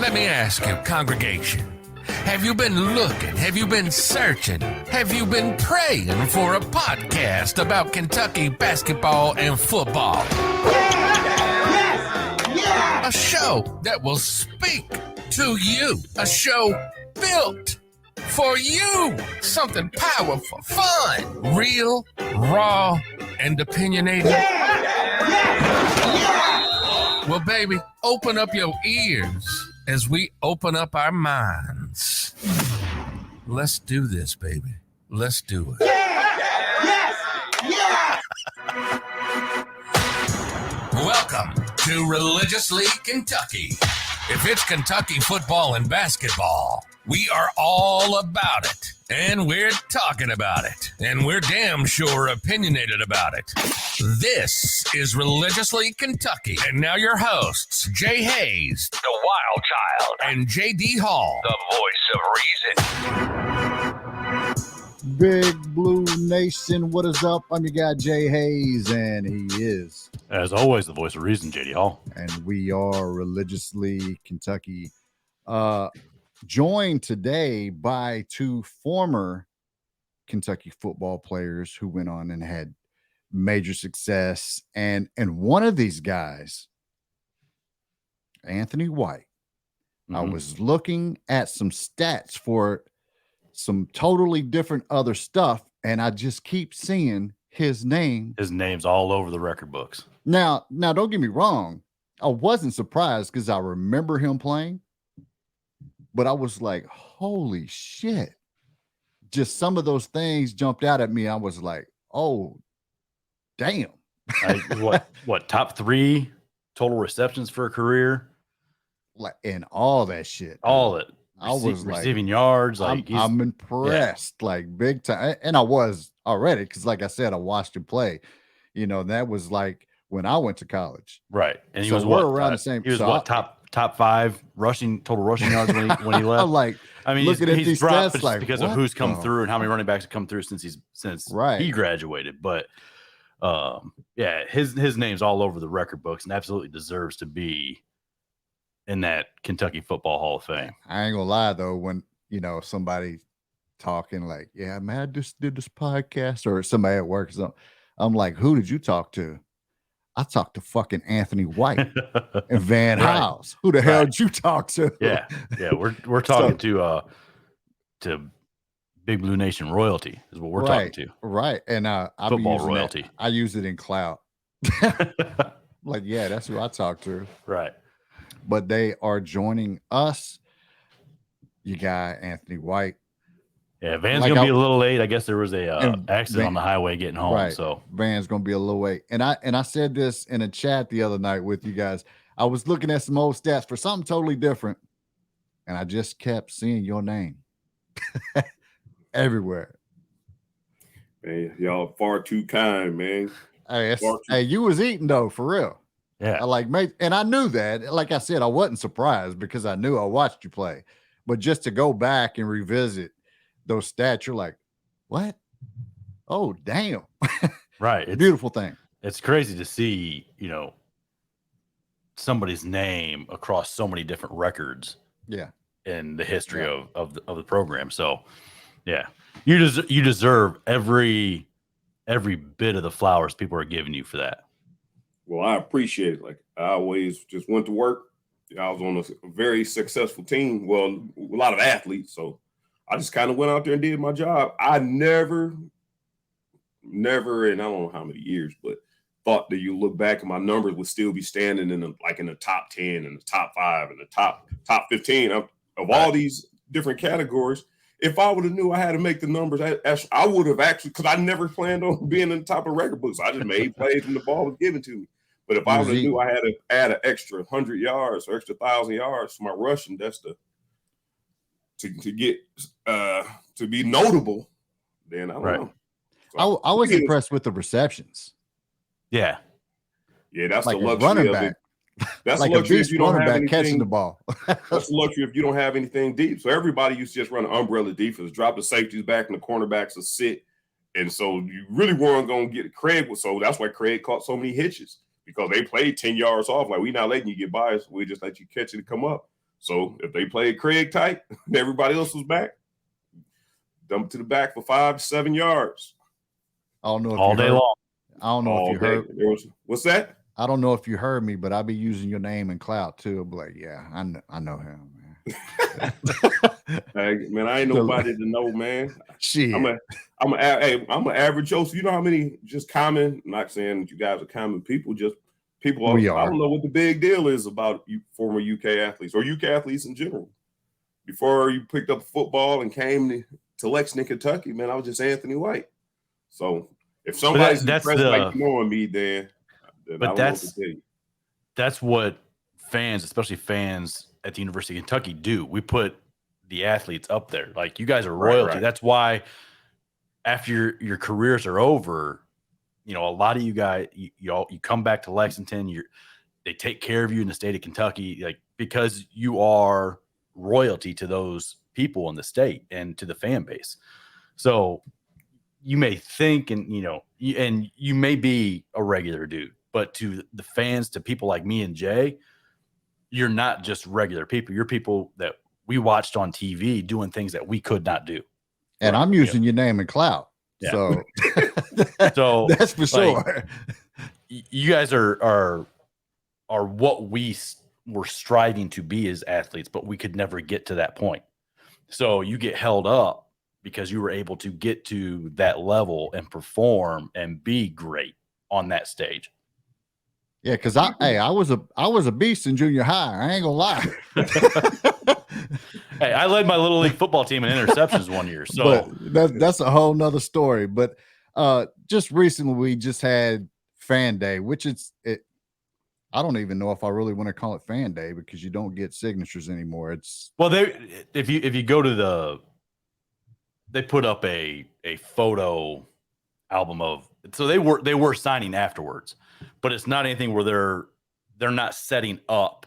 Let me ask you, congregation, have you been looking? Have you been searching? Have you been praying for a podcast about Kentucky basketball and football? Yes! A show that will speak to you. A show built for you. Something powerful, fun, real, raw, and opinionated. Well, baby, open up your ears as we open up our minds. Let's do this, baby. Let's do it. Welcome to Religiously Kentucky. If it's Kentucky football and basketball, we are all about it. And we're talking about it. And we're damn sure opinionated about it. This is Religiously Kentucky. And now your hosts, Jay Hayes, the Wild Child, and J.D. Hall, the voice of reason. Big Blue Nation, what is up? I'm your guy, Jay Hayes, and he is, as always, the voice of reason, J.D. Hall. And we are Religiously Kentucky. Joined today by two former Kentucky football players who went on and had major success. And one of these guys, Anthony White, I was looking at some stats for some totally different other stuff, and I just keep seeing his name. His name's all over the record books. Now, don't get me wrong. I wasn't surprised because I remember him playing. But I was like, holy shit. Just some of those things jumped out at me. I was like, oh, damn. What, top 3 total receptions for a career? Like, and all that shit. All it. I was receiving yards. I'm impressed, like big time. And I was already, because like I said, I watched him play. You know, that was like when I went to college. Right. And he so was around the same. He was top 5 total rushing yards when he left. Like, I mean, looking at he's these dropped stats, like, because of who's come through and how many running backs have come through since he graduated. But yeah, his name's all over the record books and absolutely deserves to be in that Kentucky Football Hall of Fame. I ain't gonna lie though, when somebody talking like, yeah, man, I just did this podcast, or somebody at work or something, I'm like, who did you talk to? I talked to fucking Anthony White and Van Hiles. Who the hell did you talk to? Yeah, we're talking to Big Blue Nation royalty is what we're talking to. Right, and football royalty. I use it in cloud. Like, yeah, that's who I talk to. Right. But they are joining us. You got Anthony White. Yeah, Van's gonna be a little late. I guess there was a accident on the highway getting home. Right. So Van's gonna be a little late. And I said this in a chat the other night with you guys. I was looking at some old stats for something totally different, and I just kept seeing your name everywhere. Man, y'all far too kind, man. Hey, you was eating though, for real. Yeah. And I knew that. Like I said, I wasn't surprised because I knew I watched you play. But just to go back and revisit those stats, you're like, what? Oh, damn. Right. It's a beautiful thing. It's crazy to see, somebody's name across so many different records. Yeah. In the history of the program. So, yeah. You deserve every bit of the flowers people are giving you for that. Well, I appreciate it. Like, I always just went to work. I was on a very successful team. Well, a lot of athletes. So I just kind of went out there and did my job. I never, and I don't know how many years, but thought that you look back and my numbers would still be standing in the top 10 and the top 5 and the top 15 of all these different categories. If I would have knew I had to make the numbers, I would have actually, because I never planned on being in the top of record books. I just made plays when the ball was given to me. But if I would have knew I had to add an extra 100 yards or extra 1,000 yards to my rushing, that's to get to be notable, then I don't know. So, I was impressed with the receptions. Yeah. Yeah, that's like the luxury running of back. it. That's like a luxury a if you don't running have back anything, catching the ball. That's a luxury if you don't have anything deep. So everybody used to just run an umbrella defense, drop the safeties back and the cornerbacks to sit. And so you really weren't going to get Craig. So that's why Craig caught so many hitches, because they played 10 yards off. Like, we not letting you get by us. We just let you catch it and come up. So if they played Craig tight and everybody else was back, dump to the back for 5 to 7 yards. I don't know if all day long. I don't know if you heard. What's that? I don't know if you heard me, but I'll be using your name and clout too. I'll be like, yeah, I know him, man. Man, I ain't nobody to know, man. Shit. I'm an average Joe. So you know how many just common, I'm not saying that you guys are common people, just people. I don't know what the big deal is about you former UK athletes or UK athletes in general. Before you picked up football and came to Lexington, Kentucky, man, I was just Anthony White. So if somebody's impressed like knowing me, then I don't know what to tell you. That's what fans, especially fans at the University of Kentucky, do. We put the athletes up there. Like, you guys are royalty. Right. That's why after your careers are over, you know, a lot of you guys, you come back to Lexington. They take care of you in the state of Kentucky, like, because you are royalty to those people in the state and to the fan base. So you may think, and you may be a regular dude, but to the fans, to people like me and Jay, you're not just regular people. You're people that we watched on TV doing things that we could not do. And I'm using your name and clout. Yeah. So that's for sure. Like, you guys are what we were striving to be as athletes, but we could never get to that point. So you get held up because you were able to get to that level and perform and be great on that stage. Yeah, because I was a beast in junior high. I ain't gonna lie. Hey, I led my little league football team in interceptions one year. So that's a whole nother story. But just recently we just had Fan Day, which I don't even know if I really want to call it Fan Day because you don't get signatures anymore. If you go to they put up a photo album of, so they were signing afterwards, but it's not anything where they're not setting up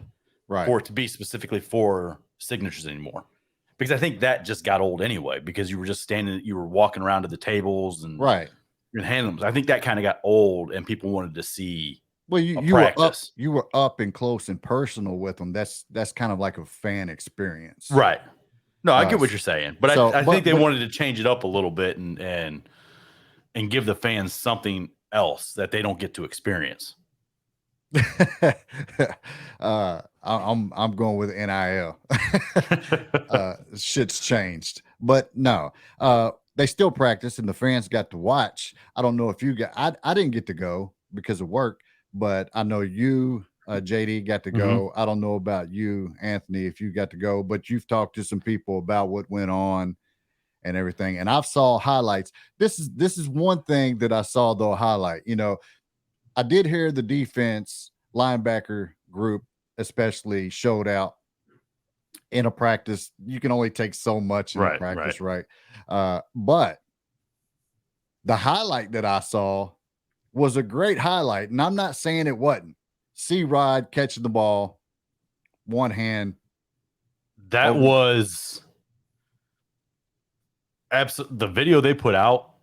for it to be specifically for signatures anymore, because I think that just got old anyway, because you were just you were walking around to the tables and handling them. I think that kind of got old and people wanted to see. Well, you were up and close and personal with them. That's kind of like a fan experience, right? No, I get what you're saying, but I think they wanted to change it up a little bit and give the fans something else that they don't get to experience. I'm going with NIL. Shit's changed, but no, they still practice and the fans got to watch. I don't know if you got. I didn't get to go because of work, but I know you, JD, got to go. I don't know about you, Anthony, if you got to go, but you've talked to some people about what went on and everything. And I've saw highlights. This is one thing that I saw though highlight. You know, I did hear the defense linebacker group especially showed out in a practice. You can only take so much in a practice, right? But the highlight that I saw was a great highlight, and I'm not saying it wasn't. C-Rod catching the ball, one hand. That was absolutely, the video they put out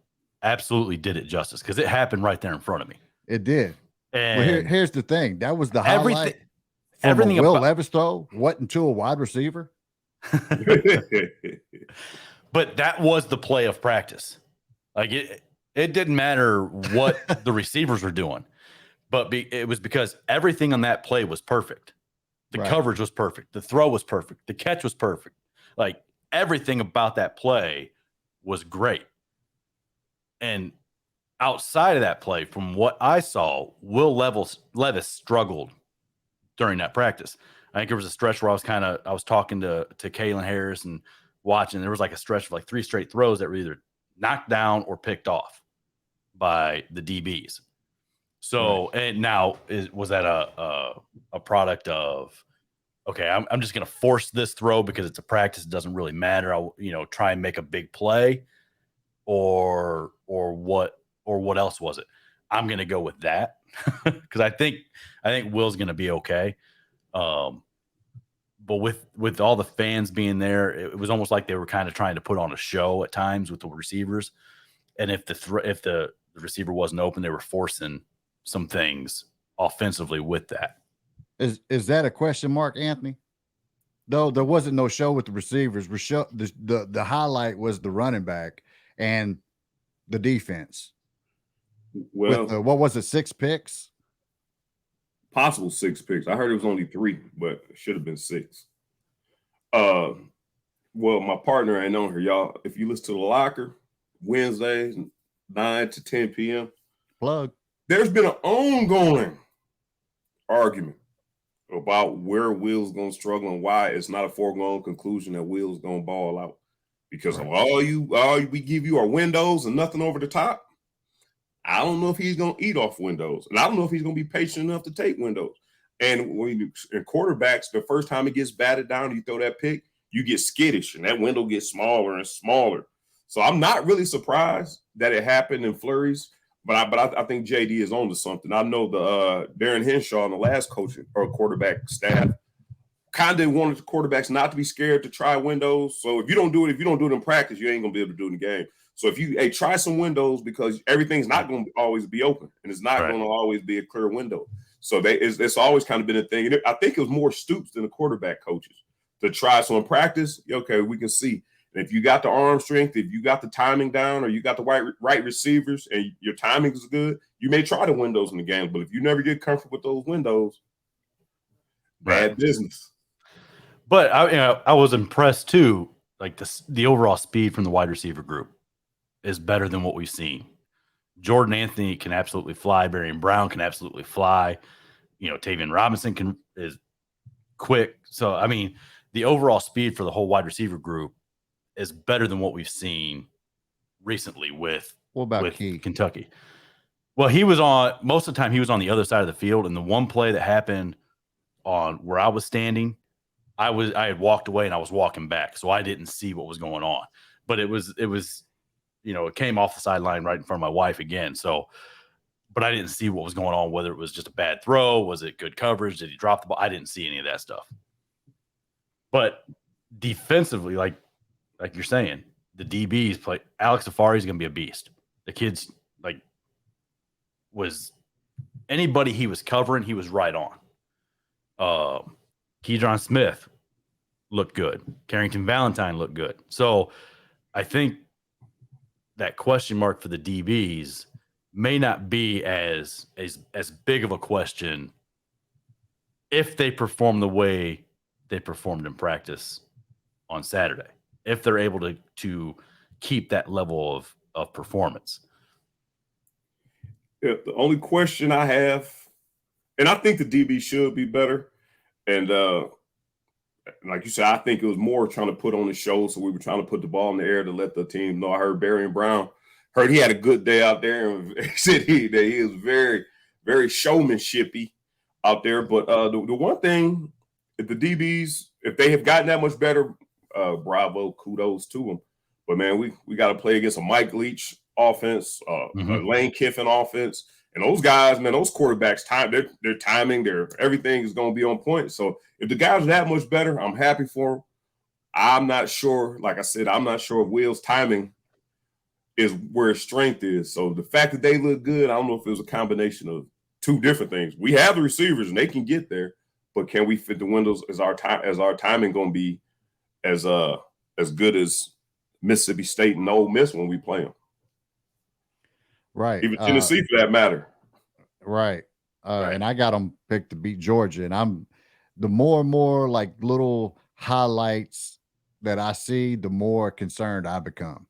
absolutely did it justice, because it happened right there in front of me. It did. And well, here's the thing. That was the highlight. Everything Will Levis throw wasn't to a wide receiver. But that was the play of practice. Like, it didn't matter what the receivers were doing, but it was because everything on that play was perfect. The coverage was perfect. The throw was perfect. The catch was perfect. Like, everything about that play was great. And outside of that play, from what I saw, Will Levis struggled during that practice. I think there was a stretch where I was talking to Kalen Harris and watching. There was like a stretch of like 3 straight throws that were either knocked down or picked off by the DBs. So, and now was that a product of, okay, I'm just going to force this throw because it's a practice. It doesn't really matter. I'll, try and make a big play, or what else was it? I'm going to go with that because I think Will's going to be okay. But with all the fans being there, it was almost like they were kind of trying to put on a show at times with the receivers. And if the receiver wasn't open, they were forcing some things offensively with that. Is that a question mark, Anthony? though there wasn't no show with the receivers. The highlight was the running back and the defense. Well, with what was it, 6 picks? Possible 6 picks. I heard it was only 3, but it should have been 6. Well, my partner ain't on here, y'all. If you listen to The Locker, Wednesdays, 9 to 10 p.m. Plug. There's been an ongoing argument about where Will's going to struggle and why it's not a foregone conclusion that Will's going to ball out. Because of all we give you are windows and nothing over the top. I don't know if he's going to eat off windows. And I don't know if he's going to be patient enough to take windows. And when in quarterbacks, the first time it gets batted down, you throw that pick, you get skittish and that window gets smaller and smaller. So I'm not really surprised that it happened in flurries, but I think JD is on to something. I know the Darren Henshaw and the last coaching or quarterback staff kind of wanted the quarterbacks not to be scared to try windows. So if you don't do it in practice, you ain't going to be able to do it in the game. So if you try some windows, because everything's not going to always be open and it's not going to always be a clear window. So it's always kind of been a thing. And I think it was more Stoops than the quarterback coaches to try. So in practice, okay, we can see. And if you got the arm strength, if you got the timing down, or you got the right receivers and your timing is good, you may try the windows in the game. But if you never get comfortable with those windows, bad business. But I was impressed too. Like the overall speed from the wide receiver group is better than what we've seen. Jordan Anthony can absolutely fly. Barian Brown can absolutely fly. Tavian Robinson is quick. So, I mean, the overall speed for the whole wide receiver group is better than what we've seen recently with Kentucky. Well, he was most of the time he was on the other side of the field. And the one play that happened on where I was standing, I had walked away and I was walking back. So I didn't see what was going on, but it came off the sideline right in front of my wife again. So, but I didn't see what was going on, whether it was just a bad throw. Was it good coverage? Did he drop the ball? I didn't see any of that stuff. But defensively, like you're saying, the DBs play. Alex Safari is going to be a beast. The kid's was anybody he was covering, he was right on. Keydron Smith looked good. Carrington Valentine looked good. So I think that question mark for the DBs may not be as big of a question if they perform the way they performed in practice on Saturday, if they're able to keep that level of performance. Yeah, the only question I have, and I think the DB should be better, and like you said, I think it was more trying to put on the show, so we were trying to put the ball in the air to let the team know. I heard Barian Brown he had a good day out there, and he said he was very, very showmanshipy out there. But the one thing, if the DBs, if they have gotten that much better, bravo, kudos to them. But man, we got to play against a Mike Leach offense, a Lane Kiffin offense, and those guys, man, those quarterbacks, their timing, everything is going to be on point. So if the guys are that much better, I'm happy for them. I'm not sure, like I said, I'm not sure if Will's timing is where his strength is. So the fact that they look good, I don't know if it was a combination of two different things. We have the receivers and they can get there, but can we fit the windows? Is our timing going to be as good as Mississippi State and Ole Miss when we play them? Right. Even Tennessee for that matter. Right. And I got them picked to beat Georgia. And I'm the more and more like little highlights that I see, the more concerned I become.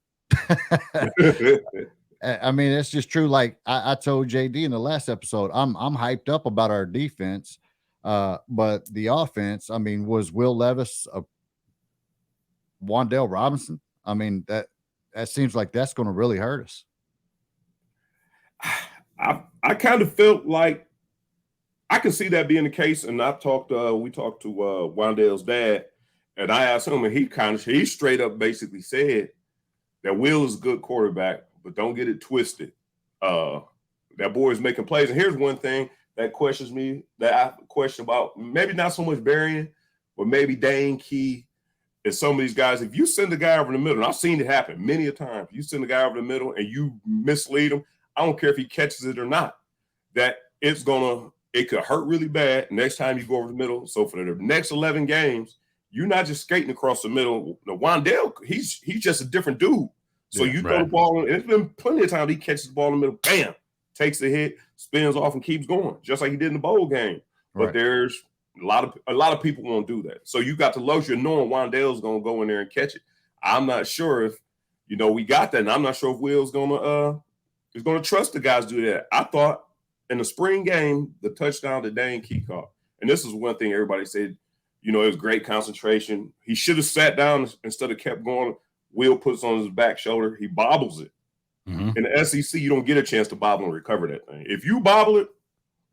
I mean, it's just true. Like I told JD in the last episode, I'm hyped up about our defense. But the offense, I mean, was Will Levis a Wan'Dale Robinson? I mean, that seems like that's going to really hurt us. I kind of felt like I could see that being the case. And we talked to Wan'Dale's dad, and I asked him, and he straight up basically said that Will is a good quarterback, but don't get it twisted. That boy is making plays. And here's one thing that questions me, that I question about, maybe not so much Barian, but maybe Dane Key and some of these guys. If you send a guy over the middle, and I've seen it happen many a time, you send a guy over the middle and you mislead him, I don't care if he catches it or not, that it could hurt really bad next time you go over the middle. So for the next 11 games, you're not just skating across the middle. No, Wandale, he's just a different dude. So you throw the ball, and it's been plenty of times he catches the ball in the middle, bam, takes the hit, spins off, and keeps going, just like he did in the bowl game. But there's a lot of people won't do that. So you got the luxury of knowing Wandale's going to go in there and catch it. I'm not sure if we got that, and I'm not sure if Will's going to trust the guys to do that. I thought in the spring game, the touchdown that Dane Key caught, and this is one thing everybody said, it was great concentration. He should have sat down instead of kept going. Will puts on his back shoulder. He bobbles it. Mm-hmm. In the SEC, you don't get a chance to bobble and recover that thing. If you bobble it,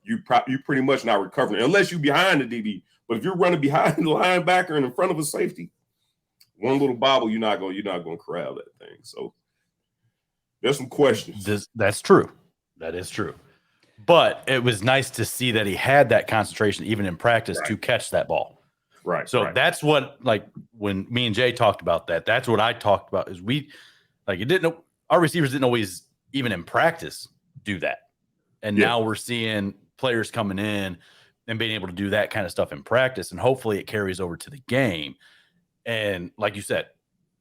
you pretty much not recovering unless you're behind the DB. But if you're running behind the linebacker and in front of a safety, one little bobble, you're not going to corral that thing. So there's some questions. That's true. That is true. But it was nice to see that he had that concentration even in practice to catch that ball. Right. So that's what, like, when me and Jay talked about that, that's what I talked about is our receivers didn't always, even in practice, do that. And now we're seeing players coming in and being able to do that kind of stuff in practice. And hopefully it carries over to the game. And like you said,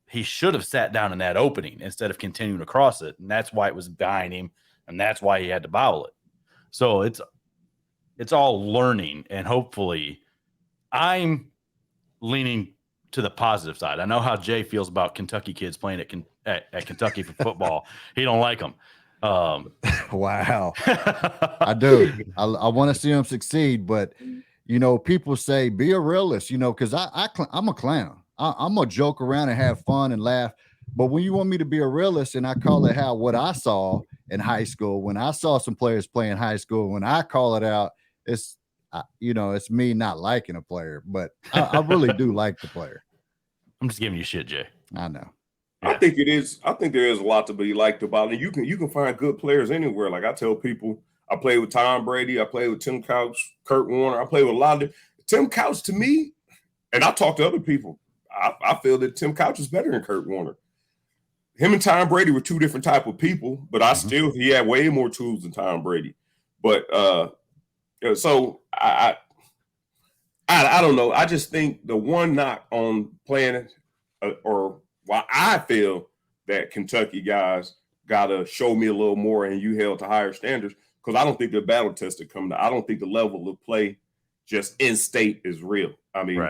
he should have sat down in that opening instead of continuing to cross it. And that's why it was behind him. And that's why he had to bobble it. So it's all learning. And hopefully I'm leaning to the positive side. I know how Jay feels about Kentucky kids playing at Kentucky for football. He don't like them. Wow. I do. I want to see them succeed, but people say be a realist, because I'm a clown. I'm gonna joke around and have fun and laugh. But when you want me to be a realist, and I call it what I saw in high school, when I saw some players play in high school, when I call it out, it's me not liking a player, but I really do like the player. I'm just giving you shit, Jay. I know. Yeah. I think it is. I think there is a lot to be liked about it. You can find good players anywhere. Like I tell people, I played with Tom Brady. I played with Tim Couch, Kurt Warner. I played with a lot of Tim Couch. To me, and I talk to other people, I feel that Tim Couch is better than Kurt Warner. Him and Tom Brady were two different type of people, but he had way more tools than Tom Brady. But so I don't know. I just think the one knock on playing or why I feel that Kentucky guys got to show me a little more and you held to higher standards, because I don't think the battle tested coming out. I don't think the level of play just in state is real. I mean,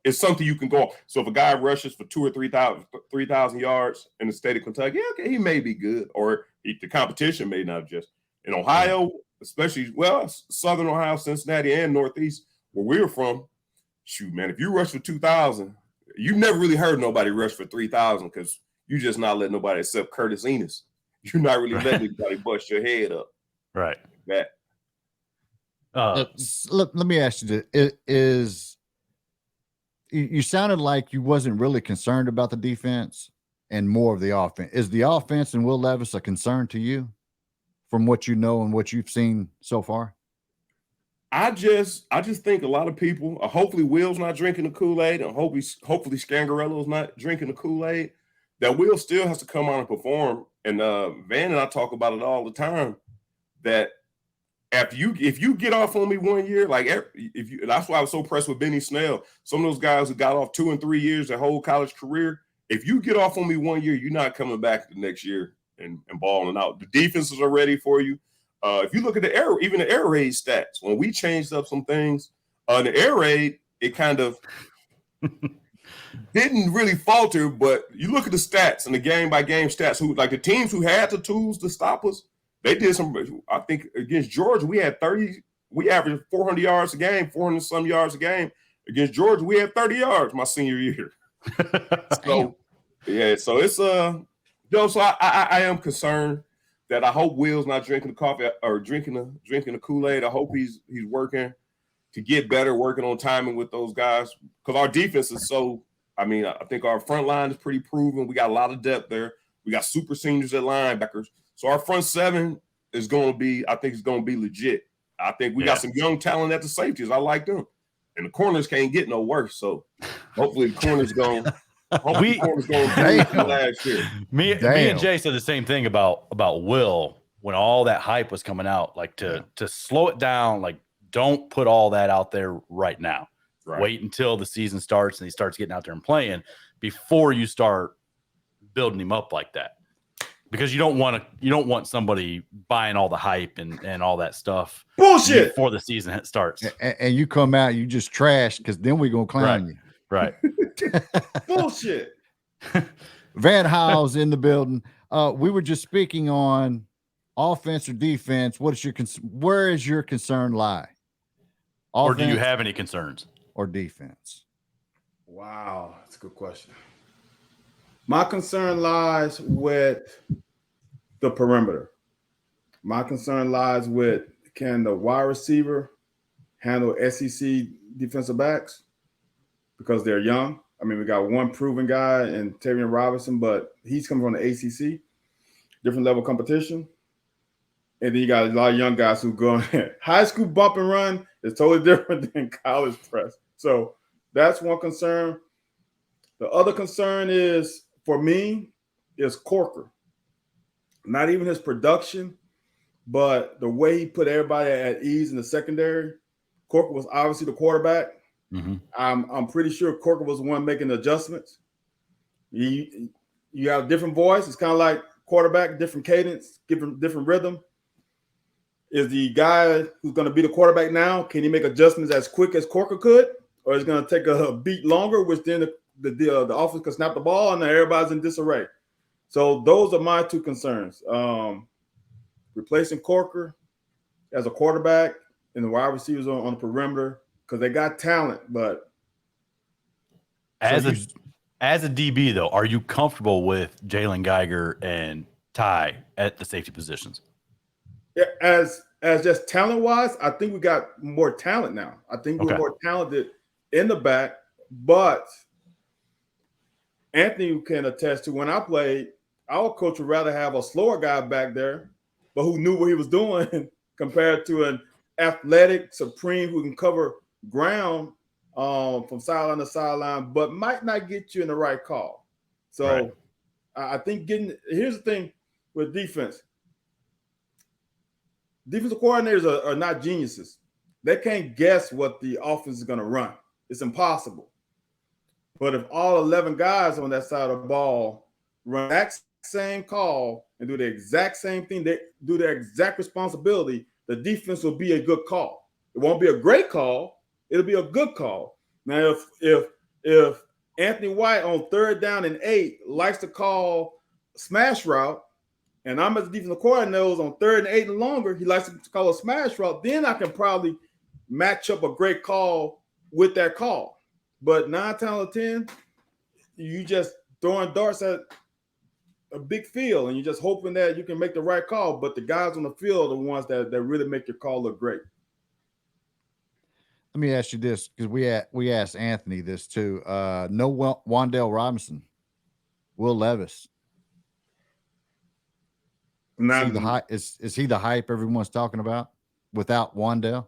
it's something you can go on. So if a guy rushes for 2,000 or 3,000 yards in the state of Kentucky, okay, he may be good, or the competition may not just. In Ohio, especially, Southern Ohio, Cincinnati, and Northeast, where we're from, shoot, man, if you rush for 2,000, you never really heard nobody rush for 3,000 because you just not letting nobody except Curtis Enos. You're not really letting anybody bust your head up. Right. That. Let me ask you this. You sounded like you wasn't really concerned about the defense and more of the offense. Is the offense and Will Levis a concern to you from what you know and what you've seen so far? I just think a lot of people, hopefully Will's not drinking the Kool-Aid, and hopefully Scangarello's not drinking the Kool-Aid, that Will still has to come out and perform. And Van and I talk about it all the time, that if you get off on me 1 year, that's why I was so impressed with Benny Snell. Some of those guys who got off 2 and 3 years, their whole college career, if you get off on me 1 year, you're not coming back the next year and balling out. The defenses are ready for you. If you look at the air raid stats, when we changed up some things on the air raid, it kind of didn't really falter. But you look at the stats and the game by game stats, the teams who had the tools to stop us, they did some. I think against Georgia, we averaged 400 yards a game, 400 some yards a game. Against Georgia, we had 30 yards my senior year. So it's so I am concerned that I hope Will's not drinking the coffee or drinking the Kool-Aid. I hope he's working to get better, working on timing with those guys, because our defense is so. I mean, I think our front line is pretty proven. We got a lot of depth there. We got super seniors at linebackers. So our front seven is going to be, I think it's going to be legit. I think we got some young talent at the safeties. I like them. And the corners can't get no worse. So hopefully the corners going to last year. Me and Jay said the same thing about Will when all that hype was coming out, to slow it down, don't put all that out there right now. Right. Wait until the season starts and he starts getting out there and playing before you start building him up like that. Because you don't want somebody buying all the hype and all that stuff bullshit before the season starts. And you come out, you just trash because then we're gonna clown you. Right. bullshit. Van Hiles in the building. We were just speaking on offense or defense. Where is your concern lie? Or do you have any concerns? Or defense? Wow, that's a good question. My concern lies with the perimeter. My concern lies with, can the wide receiver handle SEC defensive backs? Because they're young. I mean, we got one proven guy in Tavion Robinson, but he's coming from the ACC, different level of competition. And then you got a lot of young guys who go in. High school bump and run is totally different than college press. So that's one concern. The other concern is, for me, is Corker. Not even his production, but the way he put everybody at ease in the secondary. Corker was obviously the quarterback. Mm-hmm. I'm pretty sure Corker was the one making the adjustments. You have a different voice. It's kind of like quarterback, different cadence, different rhythm. Is the guy who's going to be the quarterback now, can he make adjustments as quick as Corker could? Or is it going to take a beat longer, which then the offense can snap the ball and then everybody's in disarray? So those are my two concerns. Replacing Corker as a quarterback and the wide receivers on the perimeter, because they got talent, but as a DB though, are you comfortable with Jalen Geiger and Ty at the safety positions? Yeah, as just talent wise, I think we got more talent now. I think we're more talented in the back, but Anthony can attest to, when I played, our coach would rather have a slower guy back there, but who knew what he was doing compared to an athletic supreme who can cover ground from sideline to sideline, but might not get you in the right call. So I think here's the thing with defense. Defensive coordinators are not geniuses. They can't guess what the offense is going to run. It's impossible. But if all 11 guys on that side of the ball run that same call and do the exact same thing, they do their exact responsibility, the defense will be a good call. It won't be a great call. It'll be a good call. Now, if Anthony White on 3rd down and 8 likes to call smash route, and I'm as a defensive coordinator knows on 3rd and 8 and longer, he likes to call a smash route, then I can probably match up a great call with that call. But 9 times out of 10, you just throwing darts at a big field, and you're just hoping that you can make the right call. But the guys on the field are the ones that really make your call look great. Let me ask you this, because we asked Anthony this too. No Wan'Dale Robinson, Will Levis. Is he the hype everyone's talking about without Wan'Dale?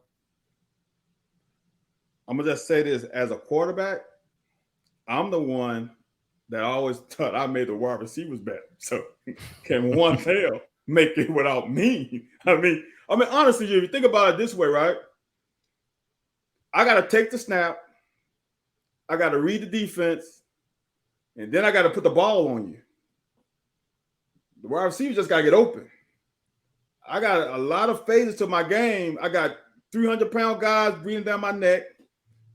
I'm gonna just say this: as a quarterback, I'm the one that always thought I made the wide receivers better. So can Wan'Dale make it without me? I mean, honestly, if you think about it this way, right? I got to take the snap, I got to read the defense, and then I got to put the ball on you. The wide receiver just got to get open. I got a lot of phases to my game. I got 300-pound guys breathing down my neck.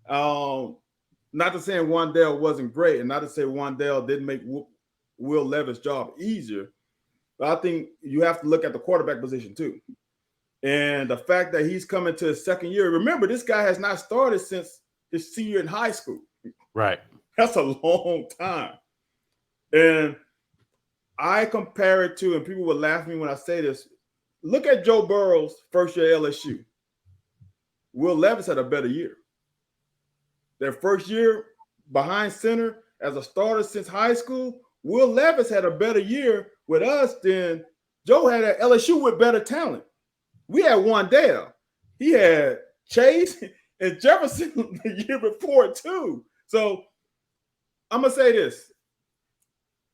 Not to say Wan'Dale wasn't great, and not to say Wan'Dale didn't make Will Levis' job easier, but I think you have to look at the quarterback position too. And the fact that he's coming to his 2nd year, remember, this guy has not started since his senior in high school. Right. That's a long time. And I compare it to, and people would laugh at me when I say this, look at Joe Burrow's first year at LSU. Will Levis had a better year. Their first year behind center as a starter since high school, Will Levis had a better year with us than Joe had at LSU with better talent. We had Wan'Dale. He had Chase and Jefferson the year before too. So I'm going to say this.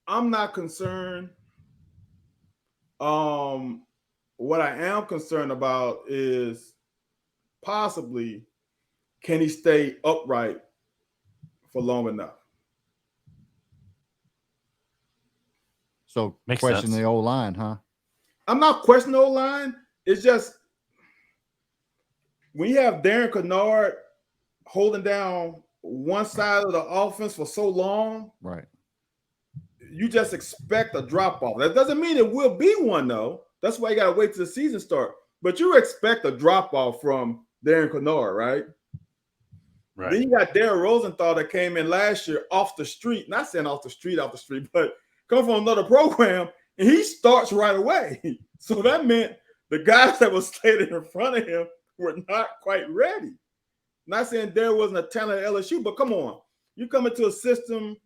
I'm not concerned. What I am concerned about is possibly can he stay upright for long enough? So Makes question sense. the old line, huh? I'm not questioning the line. It's just when you have Darren Kennard holding down one side of the offense for so long, right? You just expect a drop off. That doesn't mean it will be one though. That's why you got to wait till the season start. But you expect a drop off from Darren Kennard, right? Right. Then you got Darren Rosenthal that came in last year off the street. Not saying off the street, but come from another program, and he starts right away. So that meant the guys that was slated in front of him were not quite ready. Not saying there wasn't a talent at LSU, but come on. You come into a system,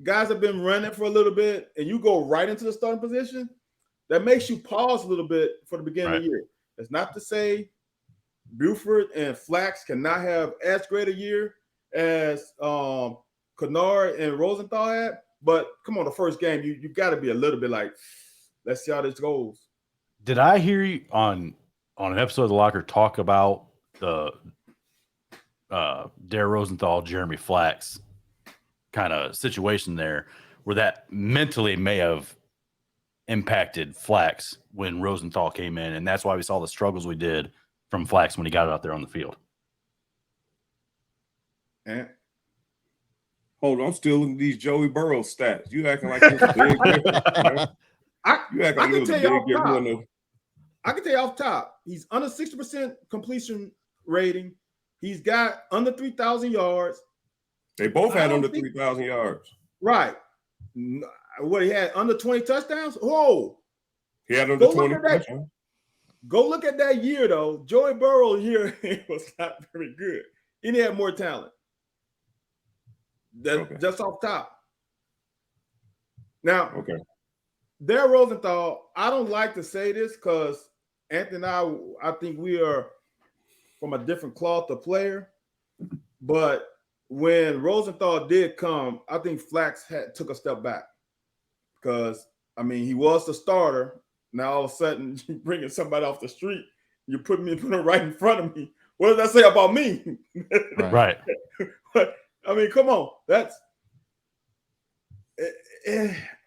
guys have been running for a little bit, and you go right into the starting position, that makes you pause a little bit for the beginning of the year. That's not to say Buford and Flax cannot have as great a year as Kennard and Rosenthal had, but come on, the first game, you got to be a little bit like, let's see how this goes. Did I hear you on an episode of The Locker talk about the Darren Rosenthal, Jeremy Flax kind of situation there, where that mentally may have impacted Flax when Rosenthal came in, and that's why we saw the struggles we did from Flax when he got out there on the field? And hold on, I'm still looking at these Joey Burrow stats. You acting like it's a big difference. You act like it was a big difference. I can tell you off top, he's under 60% completion rating. He's got under 3,000 yards. They both had under 3,000 yards. Right. What, he had under 20 touchdowns? Whoa. He had under 20 touchdowns. Go look at that year, though. Joey Burrow here was not very good. He had more talent. Just off top. Now, Darren Rosenthal, I don't like to say this because Anthony and I think we are from a different cloth of player. But when Rosenthal did come, I think Flax took a step back because, I mean, he was the starter. Now all of a sudden, you bringing somebody off the street, you put him right in front of me. What does that say about me? Right. But, I mean, come on.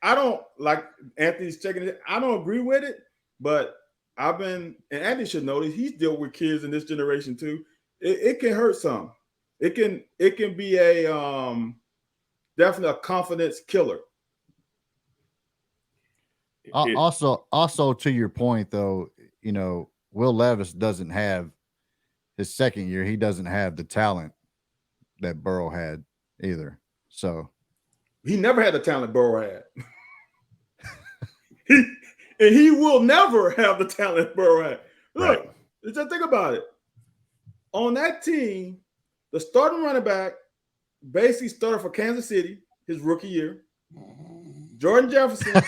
I don't, like Anthony's checking it. I don't agree with it, but and Anthony should know this, he's dealt with kids in this generation too. It can hurt some. It can be a definitely a confidence killer. Also to your point though, Will Levis doesn't have his second year. He doesn't have the talent that Burrow had either. So he never had the talent Burrow had. He will never have the talent Burrow had. Look, just think about it. On that team, the starting running back basically started for Kansas City his rookie year. Jordan Jefferson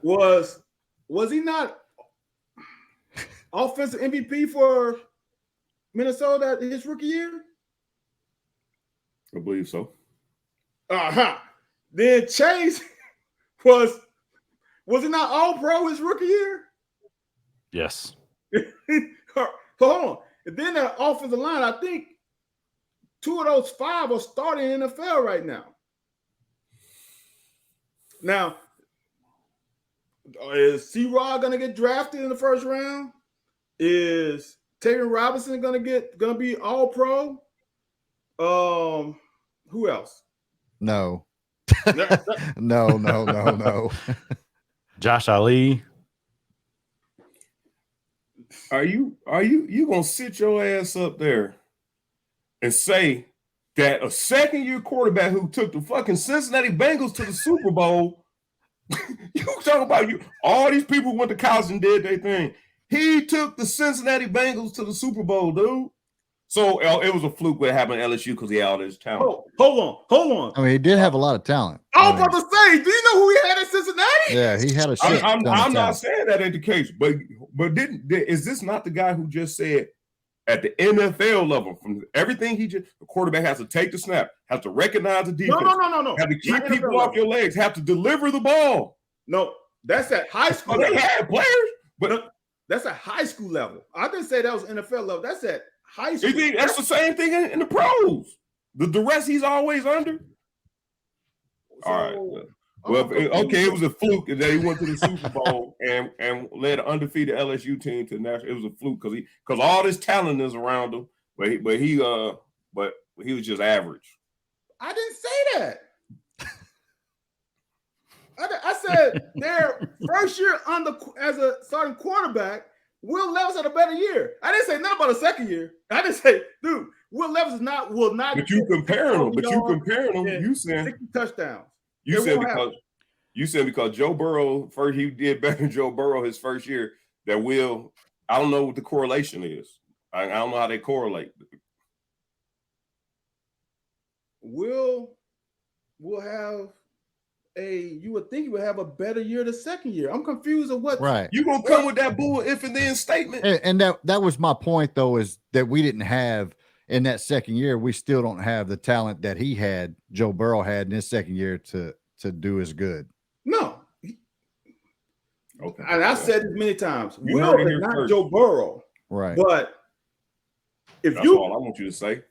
was he not offensive MVP for Minnesota his rookie year? I believe so. Then Chase was he not All-Pro his rookie year? Yes. So hold on. And then that offensive line, I think 2 of those 5 are starting in the NFL right now. Now, is C-Rod going to get drafted in the first round? Is Taylor Robinson going to be All-Pro? Who else? No. No. Josh Ali. Are you gonna sit your ass up there and say that a second-year quarterback who took the fucking Cincinnati Bengals to the Super Bowl, you talking about all these people went to college and did their thing. He took the Cincinnati Bengals to the Super Bowl, dude. So it was a fluke what happened at LSU because he had all this talent. Hold on. I mean, he did have a lot of talent. I was about to say, do you know who he had at Cincinnati? Yeah, he had a shit. I'm not saying that ain't the case, but is this not the guy who just said at the NFL level, from everything the quarterback has to take the snap, has to recognize the defense, no. have to keep people off your legs, have to deliver the ball. No, that's at high school. They had players, but that's at high school level. I didn't say that was NFL level. That's at high school. You think that's the same thing in the pros? The duress he's always under. So, all right. Well, it was a fluke that he went to the Super Bowl and led an undefeated LSU team to the national. It was a fluke because all this talent is around him, but he was just average. I didn't say that. I said their first year as a starting quarterback, Will Levis had a better year. I didn't say nothing about a second year. I didn't say, dude, Will Levis will not. But you comparing them. You said 60 touchdowns. You said because Joe Burrow he did better than Joe Burrow his first year. That Will, I don't know what the correlation is. I don't know how they correlate. Will have you would think he would have a better year the second year. I'm confused of what you gonna come with that bull if and then statement. And that was my point though, is that we didn't have in that second year, we still don't have the talent that Joe Burrow had in his second year to do as good. No. Okay. And I said this many times. Will is not first. Joe Burrow. Right. But that's all I want you to say.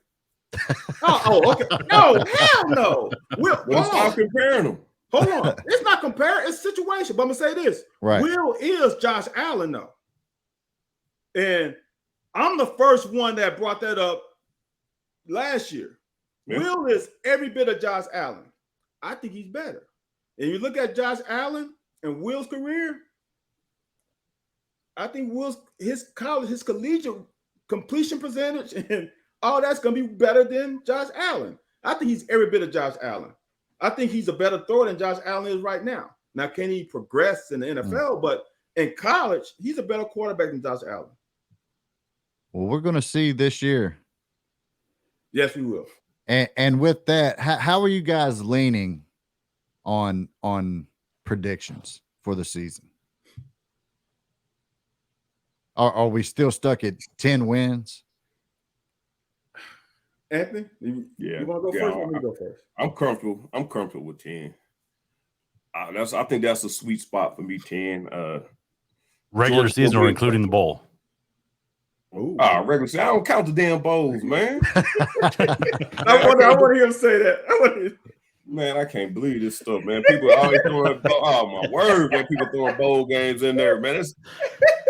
Okay. No, hell no. Let's stop comparing them. Hold on. It's not comparing, it's situation. But I'm gonna say this. Right. Will is Josh Allen, though. And I'm the first one that brought that up last year. Yeah. Will is every bit of Josh Allen. I think he's better. And you look at Josh Allen and Will's career, I think his collegiate completion percentage and all that's gonna be better than Josh Allen. I think he's every bit of Josh Allen. I think he's a better thrower than Josh Allen is right now. Now, can he progress in the NFL? But in college, he's a better quarterback than Josh Allen. Well, we're going to see this year. Yes, we will. And with that, how are you guys leaning on predictions for the season? Are we still stuck at 10 wins? Anthony, you want to go first? Or me go first? I'm comfortable with 10. I think that's a sweet spot for me. 10. Regular season or including the bowl? Regular season. I don't count the damn bowls, man. I want to hear him say that. Man, I can't believe this stuff, man. People always throwing. Oh my word, man! People throwing bowl games in there, man. It's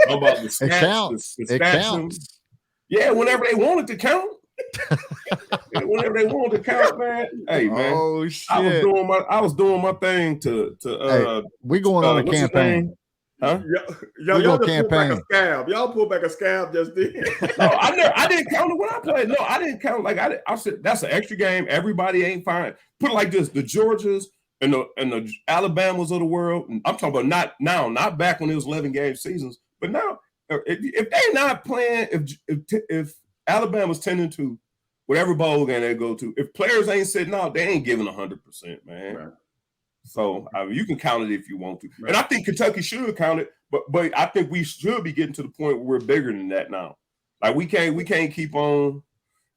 about the stats. The stats. Yeah, whenever they want it to count. Whenever they want to count, man. Hey, man. Oh shit! I was doing my thing to. Hey, we going on a campaign. Huh? Y'all just pulled back a scab. Y'all pulled back a scab just then. No, I didn't count it when I played. No, I didn't count. Like I said, that's an extra game. Everybody ain't fine. Put it like this: the Georgias and the Alabamas of the world. I'm talking about not now, not back when it was 11 game seasons, but now if they're not playing, if Alabama's tending to whatever bowl game they go to, if players ain't sitting out, they ain't giving 100%, man. Right. So you can count it if you want to, right. And I think Kentucky should count it, but I think we should be getting to the point where we're bigger than that now. Like we can't keep on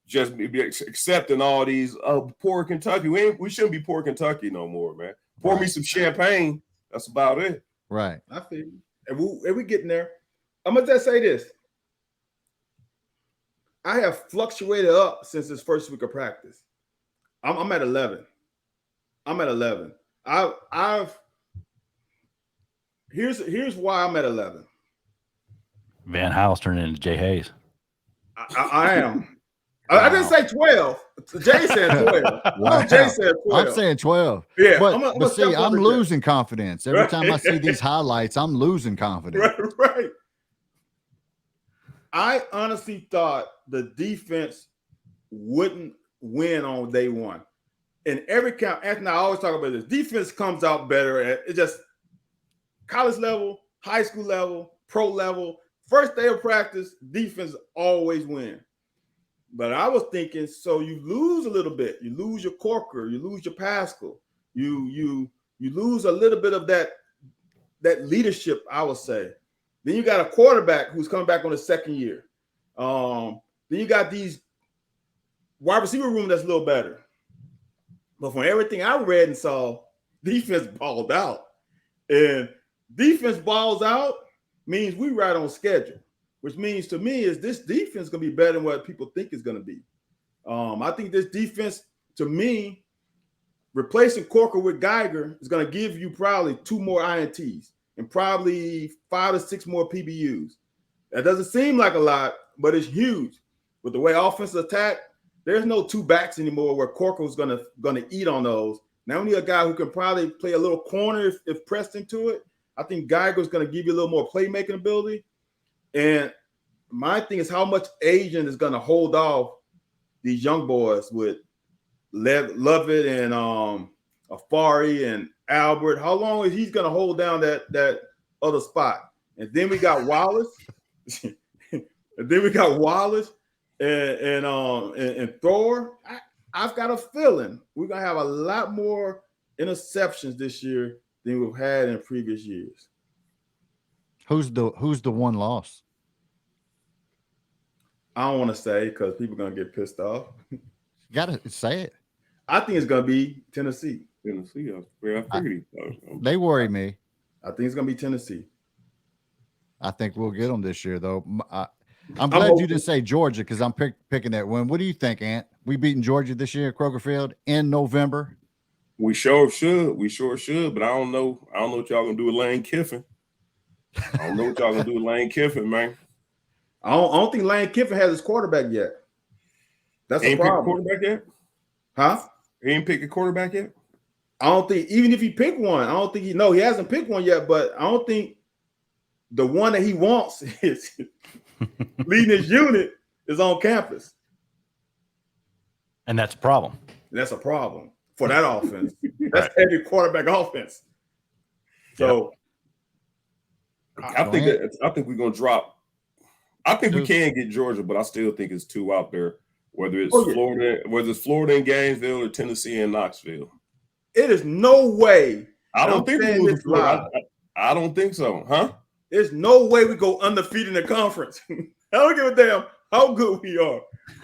just accepting all these poor Kentucky. We shouldn't be poor Kentucky no more, man. Pour me some champagne. That's about it. Right. I feel you. And we getting there. I'm gonna just say this. I have fluctuated up since this first week of practice. I'm at 11. I'm at 11. Here's why I'm at 11. Van Hiles turned into Jay Hayes. I am. Wow. I didn't say 12. Jay said 12. Wow. Jay said 12. I'm saying 12. Yeah. But see, I'm losing confidence. Every time I see these highlights, I'm losing confidence. Right. I honestly thought the defense wouldn't win on day one. In every count, Anthony, I always talk about this. Defense comes out better at it just college level, high school level, pro level. First day of practice, defense always win. But I was thinking, so you lose a little bit. You lose your Corker, you lose your Pascal, you lose a little bit of that leadership, I would say. Then you got a quarterback who's coming back on his second year. Then you got these wide receiver room that's a little better. But from everything I read and saw, defense balled out. And defense balls out means we right on schedule. which means to me is this defense going to be better than what people think it's going to be. I think this defense, to me, replacing Corker with Geiger is going to give you probably 2 more INTs and probably 5 to 6 more PBUs. That doesn't seem like a lot, but it's huge. With the way offensive attack, there's no 2 backs anymore where Corker was going to eat on those. Now we need a guy who can probably play a little corner if pressed into it. I think Geiger's going to give you a little more playmaking ability. And my thing is how much Asian is going to hold off these young boys with Lovett and Afari and Albert. How long is he's going to hold down that other spot? And then we got Wallace. and Thor. I've got a feeling we're going to have a lot more interceptions this year than we've had in previous years. Who's the one loss? I don't want to say because people are going to get pissed off. You got to say it. I think it's going to be Tennessee. Tennessee, I figured they worry me. I think it's going to be Tennessee. I think we'll get them this year, though. I'm glad you didn't say Georgia because I'm picking that win. What do you think, Ant? We beating Georgia this year at Kroger Field in November? We sure should. But I don't know what y'all gonna do with Lane Kiffin. I don't know what y'all gonna do with Lane Kiffin, man. I don't think Lane Kiffin has his quarterback yet. That's a problem. Quarterback yet? Huh? He ain't picked a quarterback yet? I don't think, even if he picked one, I don't think he hasn't picked one yet, but I don't think the one that he wants is leading his unit is on campus. And that's a problem. That's a problem for that offense. That's heavy quarterback offense. So I think we're gonna drop. I think we can get Georgia, but I still think it's 2 out there. Whether it's Florida and Gainesville or Tennessee and Knoxville. It is no way. I don't think we lose Florida. I don't think so, huh? There's no way we go undefeated in the conference. I don't give a damn how good we are.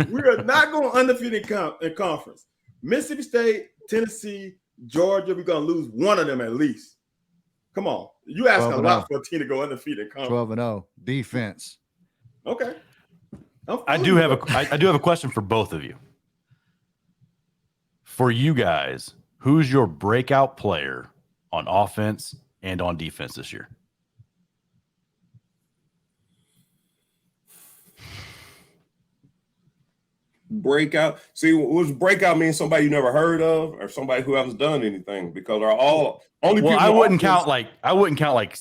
We are not going undefeated in conference. Mississippi State, Tennessee, Georgia, we're going to lose one of them at least. Come on. You asking a lot for a team to go undefeated in conference. 12-0 defense. Okay. I do have a question for both of you. For you guys, who's your breakout player on offense and on defense this year? Breakout. See, what's breakout means somebody you never heard of or somebody who hasn't done anything because they're all only. Well, I wouldn't count like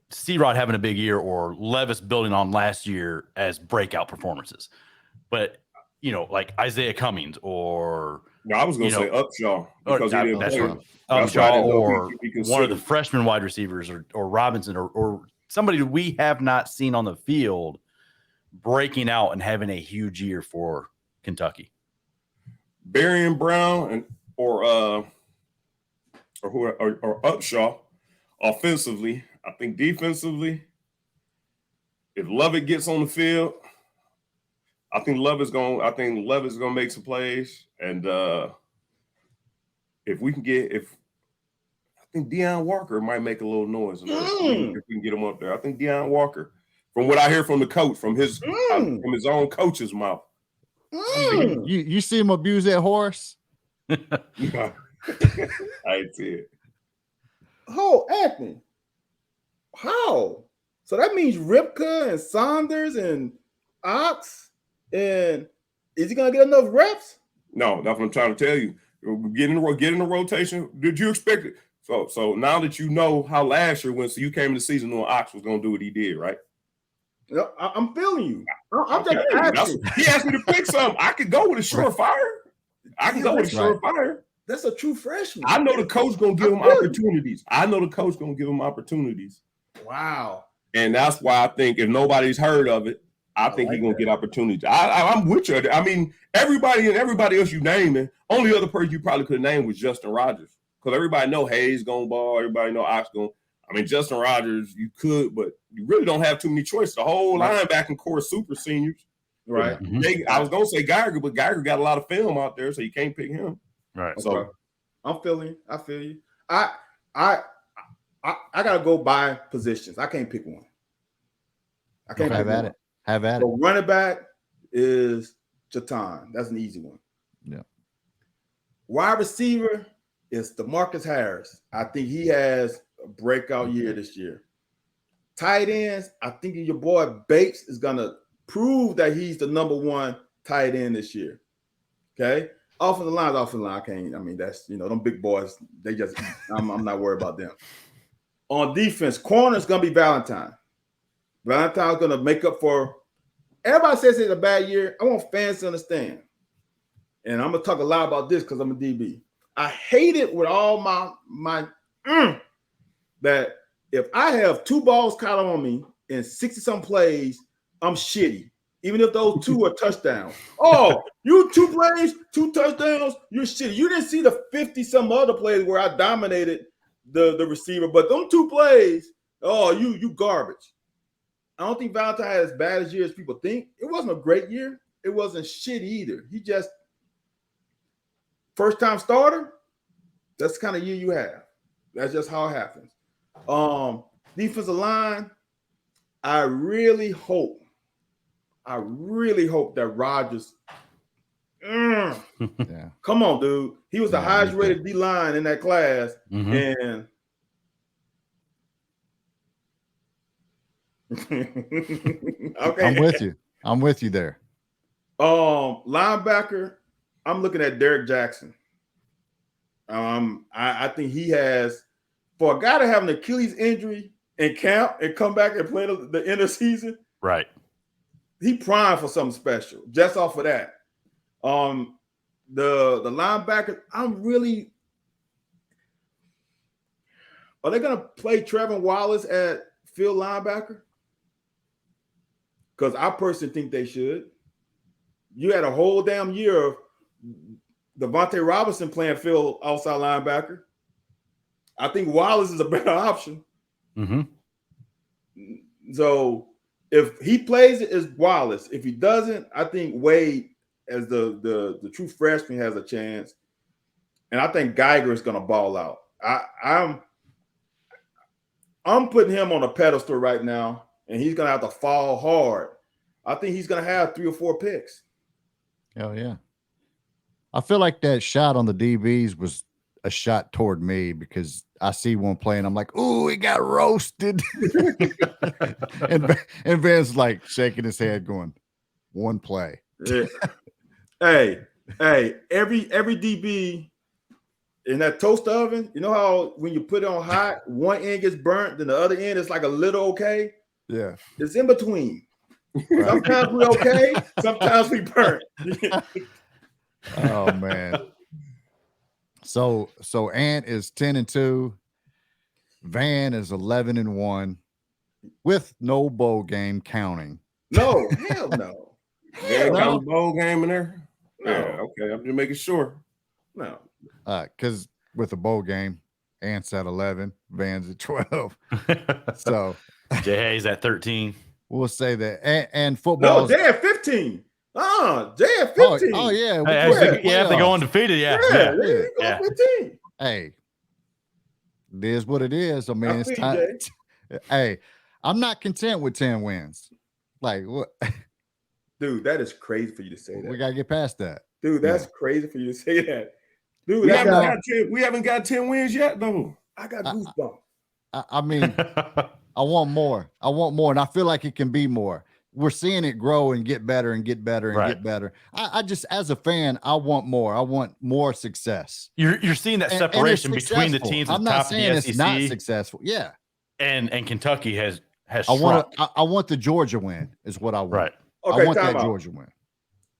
C-Rod having a big year or Levis building on last year as breakout performances. But, like Isaiah Cummings or I was going to say Upshaw because he didn't play. Upshaw or one of the freshman wide receivers or Robinson or somebody we have not seen on the field breaking out and having a huge year for Kentucky. Berrien Brown or Upshaw offensively. I think defensively, if Lovett gets on the field, I think Lovett's gonna make some plays. And if we can I think Deion Walker might make a little noise if we can get him up there. I think Deion Walker, from what I hear from the coach, from his own coach's mouth. You see him abuse that horse? I see it. Oh, Anthony. How? So that means Ripka and Saunders and Ox, and is he gonna get enough reps? No, that's what I'm trying to tell you. Get in the rotation. Did you expect it? So now that you know how last year went, so you came in the season knowing Ox was gonna do what he did, right? I'm feeling you. I'm just asking. He asked me to pick something. I could go with a surefire. That's a true freshman. I know the coach gonna give him opportunities. Wow. And that's why I think if nobody's heard of it, I think he's gonna get opportunities. I'm with you. I mean, everybody else you naming, only other person you probably could name was Justin Rogers. Because everybody know Hayes gonna ball, everybody know Ox gonna. I mean, Justin Rogers, you could, but you really don't have too many choices. The whole linebacking core is super seniors. Right. I was gonna say Geiger, but Geiger got a lot of film out there, so you can't pick him. Right. So okay. I'm feeling you. I feel you. I gotta go by positions. I can't pick one. I can't have at it. Have at it. So running back is Chatan. That's an easy one. Yeah. Wide receiver is DeMarcus Harris. I think he has a breakout year this year. Tight ends, I think your boy Bates is going to prove that he's the number one tight end this year. Okay? Offensive line. That's, them big boys, they just, I'm not worried about them. On defense, corner is going to be Valentine. Valentine's going to make up for, everybody says it's a bad year. I want fans to understand. And I'm going to talk a lot about this because I'm a DB. I hate it with all my that if I have 2 balls caught on me in 60-some plays, I'm shitty. Even if those 2 are touchdowns. Oh, you 2 plays, 2 touchdowns, you're shitty. You didn't see the 50-some other plays where I dominated the receiver, but them 2 plays, oh, you garbage. I don't think Valentine had as bad a year as people think. It wasn't a great year. It wasn't shit either. He just first-time starter. That's the kind of year you have. That's just how it happens. Defensive line, I really hope that Rodgers. Yeah. Come on, dude. He was the highest rated D line in that class, and okay, I'm with you there. Linebacker, I'm looking at Derek Jackson. I think he has, for a guy to have an Achilles injury in camp and come back and play the end of the season, right? He primed for something special just off of that. The linebacker, are they gonna play Trevor Wallace at field linebacker? Because I personally think they should. You had a whole damn year of Devontae Robinson playing field outside linebacker. I think Wallace is a better option. So if he plays it, it's Wallace. If he doesn't, I think Wade, as the true freshman, has a chance. And I think Geiger is going to ball out. I'm putting him on a pedestal right now, and he's going to have to fall hard. I think he's going to have 3 or 4 picks. Oh, yeah. I feel like that shot on the DBs was a shot toward me because I see one play and I'm like, ooh, he got roasted. and Van's like shaking his head going, one play. Yeah. Hey, every DB in that toaster oven, you know how when you put it on hot, one end gets burnt, then the other end is like a little okay? Yeah. It's in between. Right. Sometimes we okay, sometimes we burnt. Oh man. So Ant is 10-2. Van is 11-1 with no bowl game counting. No, hell no. Yeah, got a bowl game in there. No. Yeah, okay. I'm just making sure. No. Because with a bowl game, Ant's at 11, Van's at 12. So Jay Hayes at 13. We'll say that. And football. No, Jay at 15. Jay at 15. Oh yeah. You have to go undefeated. Yeah. 15. Hey, it is what it is. I mean, it's time. Hey, I'm not content with 10 wins. Like what? Dude, that is crazy for you to say that. We gotta get past that. Dude, that's crazy for you to say that. Dude, we haven't got 10 wins yet, though. I got goosebumps. I mean, I want more. And I feel like it can be more. We're seeing it grow and get better and get better and get better. I just, as a fan, I want more. I want more success. You're seeing that separation between the teams. I'm not saying it's not successful. Yeah. And Kentucky has I want the Georgia win is what I want. Right. Okay, I want that Georgia win.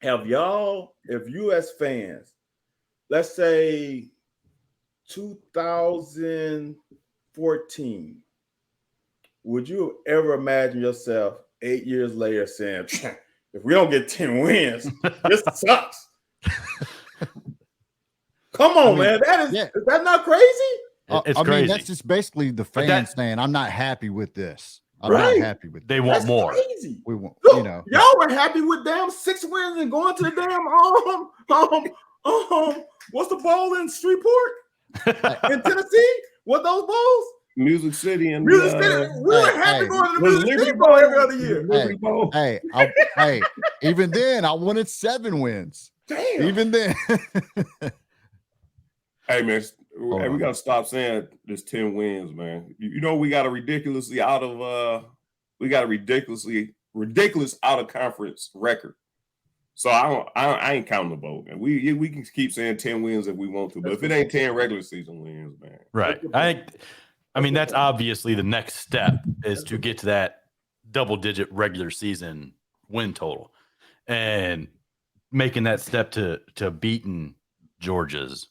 Have y'all, if you as fans, let's say 2014, would you ever imagine yourself 8 years later saying, if we don't get 10 wins, this sucks? Come on, man. Is that not crazy? It's crazy. Mean, that's just basically the fans saying, I'm not happy with this. I'm not happy with They want more. Crazy. We want, look, y'all were happy with damn 6 wins and going to the damn what's the bowl in Shreveport? In Tennessee? What those bowls? Music City and Music City. We would have to go to the Music City Bowl every other year. Hey, even then, I wanted 7 wins. Damn. Even then. Hey, man, we got to stop saying there's 10 wins, man. You know, we got a ridiculous out of conference record. So I ain't counting the bowl, man. We can keep saying 10 wins if we want to, but if it ain't 10 regular season wins, man. Right. I mean, that's obviously the next step is to get to that double-digit regular season win total, and making that step to beating Georgia's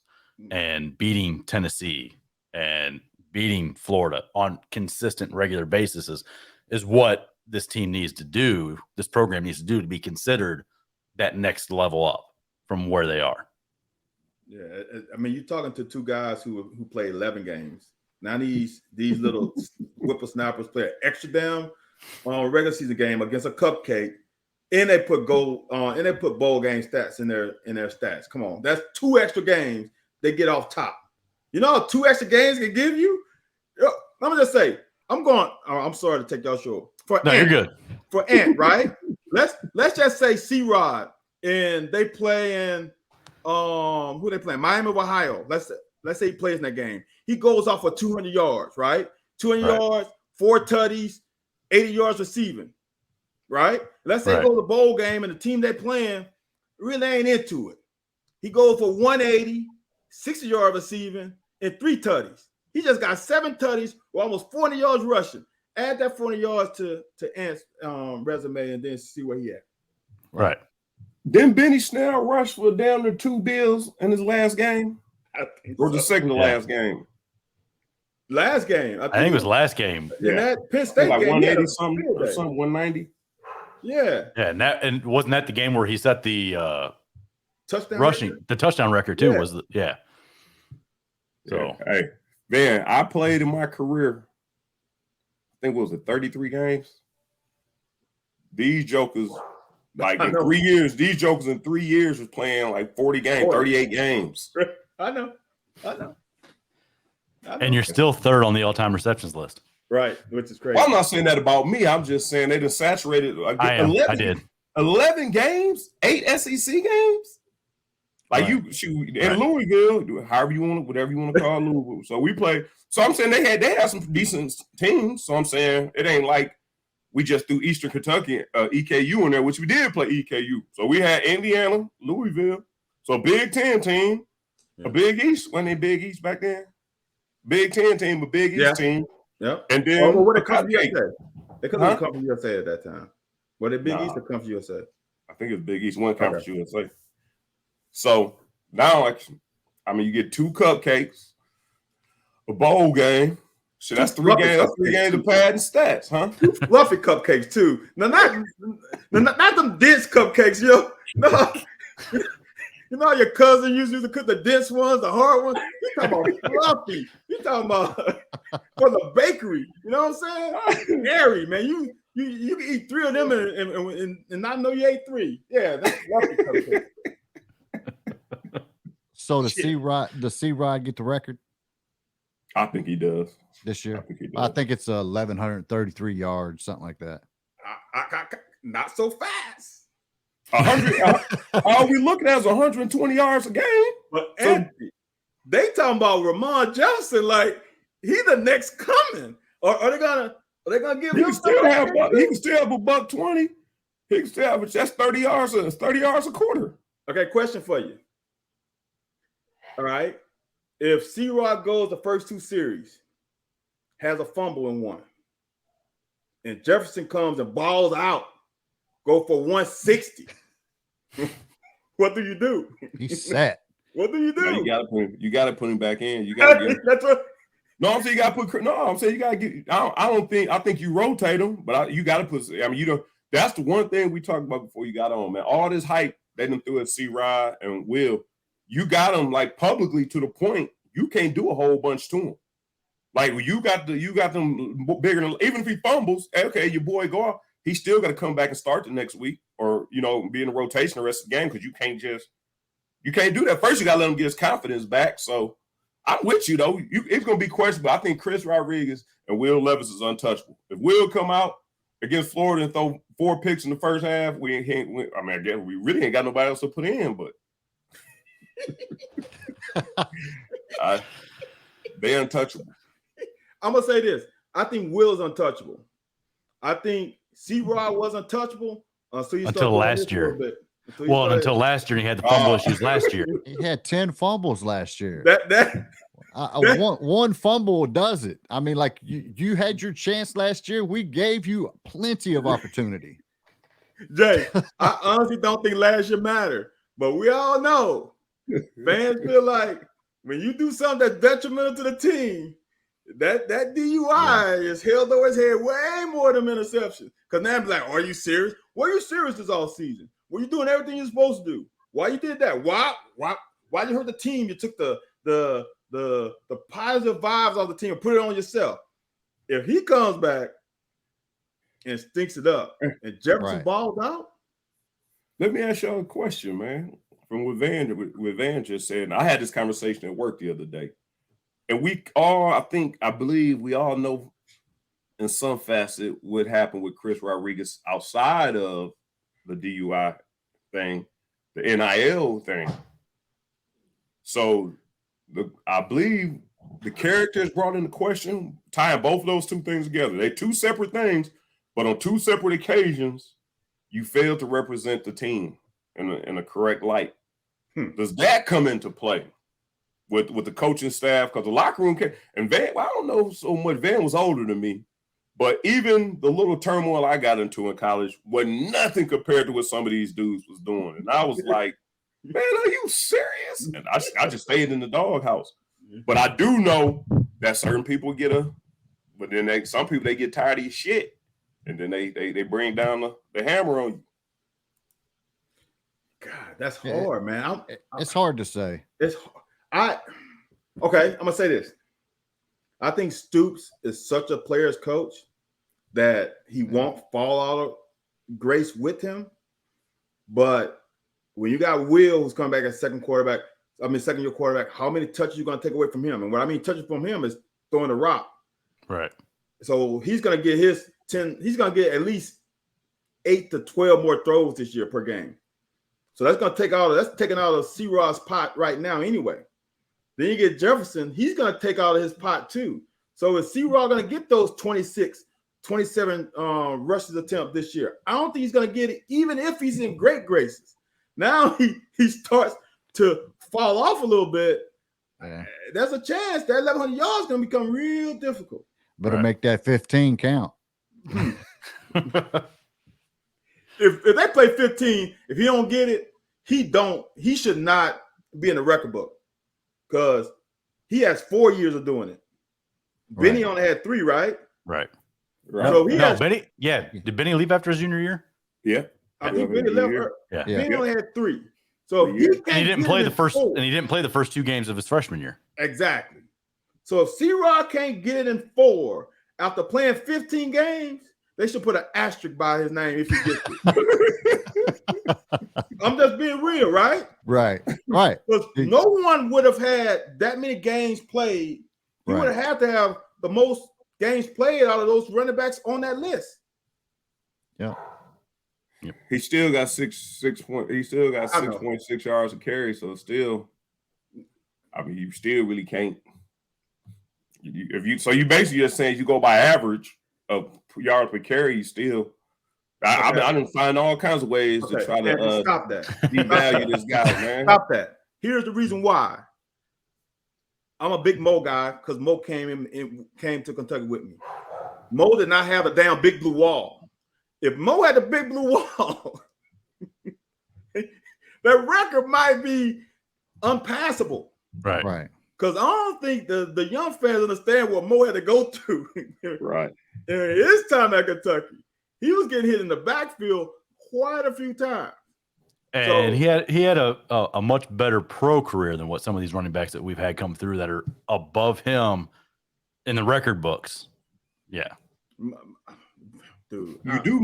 and beating Tennessee and beating Florida on consistent regular basis is what this team needs to do. This program needs to do to be considered that next level up from where they are. Yeah, I mean, you're talking to 2 guys who play 11 games. Now these little whippersnappers play an extra damn regular season game against a cupcake, and they put bowl game stats in their stats. Come on, that's 2 extra games they get off top. You know how 2 extra games can give you? Let me just say, I'm sorry to take y'all short. You're good. For Ant, right? Let's just say C-Rod, and they play in who they playing? Miami of Ohio. Let's say he plays in that game. He goes off for 200 yards, right? 200 yards, 4 tutties, 80 yards receiving, right? Let's say he goes to the bowl game and the team they playing really ain't into it. He goes for 180, 60 yards receiving, and 3 tutties. He just got 7 tutties with almost 40 yards rushing. Add that 40 yards to Ant's resume and then see where he at. Right. Didn't Benny Snell rush for down to 2 bills in his last game? Or the second to last game? Last game. I think it was last game. In that Penn State like game. 180 something or something, 190. Yeah. Yeah, and wasn't that the game where he set the touchdown rushing record? The touchdown record too? So hey, man, I played in my career, I think, what was it, 33 games? These jokers, like in 3 years, in 3 years was playing like 40 games, 38 games. I know. And you're still 3rd on the all-time receptions list. Right, which is crazy. Well, I'm not saying that about me. I'm just saying they done saturated. I did. 11 games, 8 SEC games. Like in Louisville, however you want, whatever you want to call Louisville. So we play. So I'm saying they had some decent teams. So I'm saying it ain't like we just threw Eastern Kentucky, EKU in there, which we did play EKU. So we had Indiana, Louisville. So Big Ten team, a Big East. Wasn't they Big East back then? Big Ten team, a Big East team. Yeah. And then what it come from USA? They couldn't have come from USA at that time. Were they Big East or come from USA? I think it's Big East, one conference USA. So now, you get 2 cupcakes, a bowl game. So that's 3 games. That's 3 games of pad and stats, huh? 2 fluffy cupcakes too. Now, not them dense cupcakes, yo. No. You know, your cousin used to cook the dense ones, the hard ones. You talking about fluffy? You talking about for the bakery? You know what I'm saying? Airy, man. You can eat 3 of them and not know you ate 3. Yeah, that's fluffy cupcake. So the C-Rod get the record? I think he does this year. I think it's 1,133 yards, something like that. Not so fast. 100. All we looking at is 120 yards a game. But they talking about Ramon Johnson like he the next coming. Or are they gonna give him? He can still have a $120. He can still have that's 30 yards. 30 yards a quarter. Okay, question for you. All right. If C-Rod goes the first 2 series, has a fumble in one, and Jefferson comes and balls out, go for 160. What do you do? He's set. What do you do? No, you gotta put him back in. You gotta get that's what. No, I'm saying you gotta put. No, I'm saying you gotta get. I think you rotate him, but you gotta put. You know, that's the one thing we talked about before you got on, man. All this hype they done threw at C-Rod and Will. You got them like publicly to the point you can't do a whole bunch to him. Like you got them bigger than, even if he fumbles, okay, your boy go off, he's still got to come back and start the next week, or be in the rotation the rest of the game, because you can't do that. First, you got to let him get his confidence back. So I'm with you though. It's gonna be questionable. I think Chris Rodriguez and Will Levis is untouchable. If Will come out against Florida and throw 4 picks in the first half, I guess we really ain't got nobody else to put in, but they're untouchable. I'm gonna say this. I think Will's untouchable. I think C-Rod was untouchable until last year. Until last year, he had the fumble issues last year. He had 10 fumbles last year. One fumble does it. I mean, like you had your chance last year. We gave you plenty of opportunity. Jay, I honestly don't think last year mattered, but we all know fans feel like when you do something that's detrimental to the team, that DUI is held over his head way more than interception. Because now I'm like, are you serious? Were you serious this all season? Were you doing everything you're supposed to do? Why you did that? Why you hurt the team? You took the positive vibes of the team and put it on yourself. If he comes back and stinks it up and Jefferson balled out. Let me ask y'all a question, man. From what Van just said. And I had this conversation at work the other day. And we all, I believe we all know in some facet what happened with Chris Rodriguez outside of the DUI thing, the NIL thing. So I believe the character is brought into question, tying both of those two things together. They're two separate things, but on two separate occasions, you failed to represent the team in a correct light. Does that come into play with the coaching staff? Because the locker room and Van, I don't know so much. Van was older than me, but even the little turmoil I got into in college was nothing compared to what some of these dudes was doing. And I was like, man, are you serious? And I just stayed in the doghouse. But I do know that certain people some people they get tired of your shit, and then they bring down the hammer on you. God, that's hard, man. It's hard to say. I'm gonna say this. I think Stoops is such a player's coach that he won't fall out of grace with him. But when you got Will, who's coming back as second year quarterback, how many touches you gonna take away from him? And what I mean touches from him is throwing the rock. Right. So he's gonna get his 10. He's gonna get at least 8 to 12 more throws this year per game. So that's taking out of C-Rod's pot right now anyway. Then you get Jefferson, he's going to take out of his pot too. So is C-Rod going to get those 26, 27 rushes attempt this year? I don't think he's going to get it even if he's in great graces. Now he starts to fall off a little bit. Yeah. There's a chance that 1,100 yards is going to become real difficult. Better make that 15 count. If they play 15, if he don't get it, he should not be in the record book because he has 4 years of doing it. Right. Benny only had 3, right? Right. So Benny. Yeah. Did Benny leave after his junior year? Yeah. I think Benny left. Benny only had 3. So he didn't play the first 2 games of his freshman year. Exactly. So if C-Rod can't get it in 4 after playing 15 games, they should put an asterisk by his name if he gets it. I'm just being real, right? Right. Because no one would have had that many games played. You would have to have the most games played out of those running backs on that list. Yeah. He still got 6.6 yards of carry, so still, you still really can't. You basically just saying you go by average of yards per carry, you still. I didn't find all kinds of ways to try to stop that. Devalue this guy, man. Stop that. Here's the reason why. I'm a big Mo guy because Mo came to Kentucky with me. Mo did not have a damn big blue wall. If Mo had a big blue wall, that record might be unpassable. Right. Because I don't think the young fans understand what Mo had to go through. Right. In his time at Kentucky, he was getting hit in the backfield quite a few times. And he had a much better pro career than what some of these running backs that we've had come through that are above him in the record books. Yeah. Dude, you do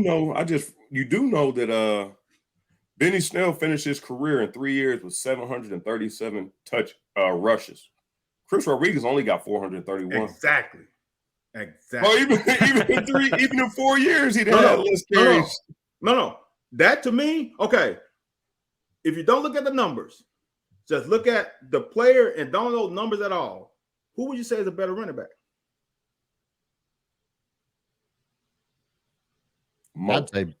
know that Benny Snell finished his career in 3 years with 737 rushes. Chris Rodriguez only got 431. Exactly. Well, even in 4 years, he'd had less carries. No. That to me, okay. If you don't look at the numbers, just look at the player and don't know numbers at all. Who would you say is a better running back? I'd say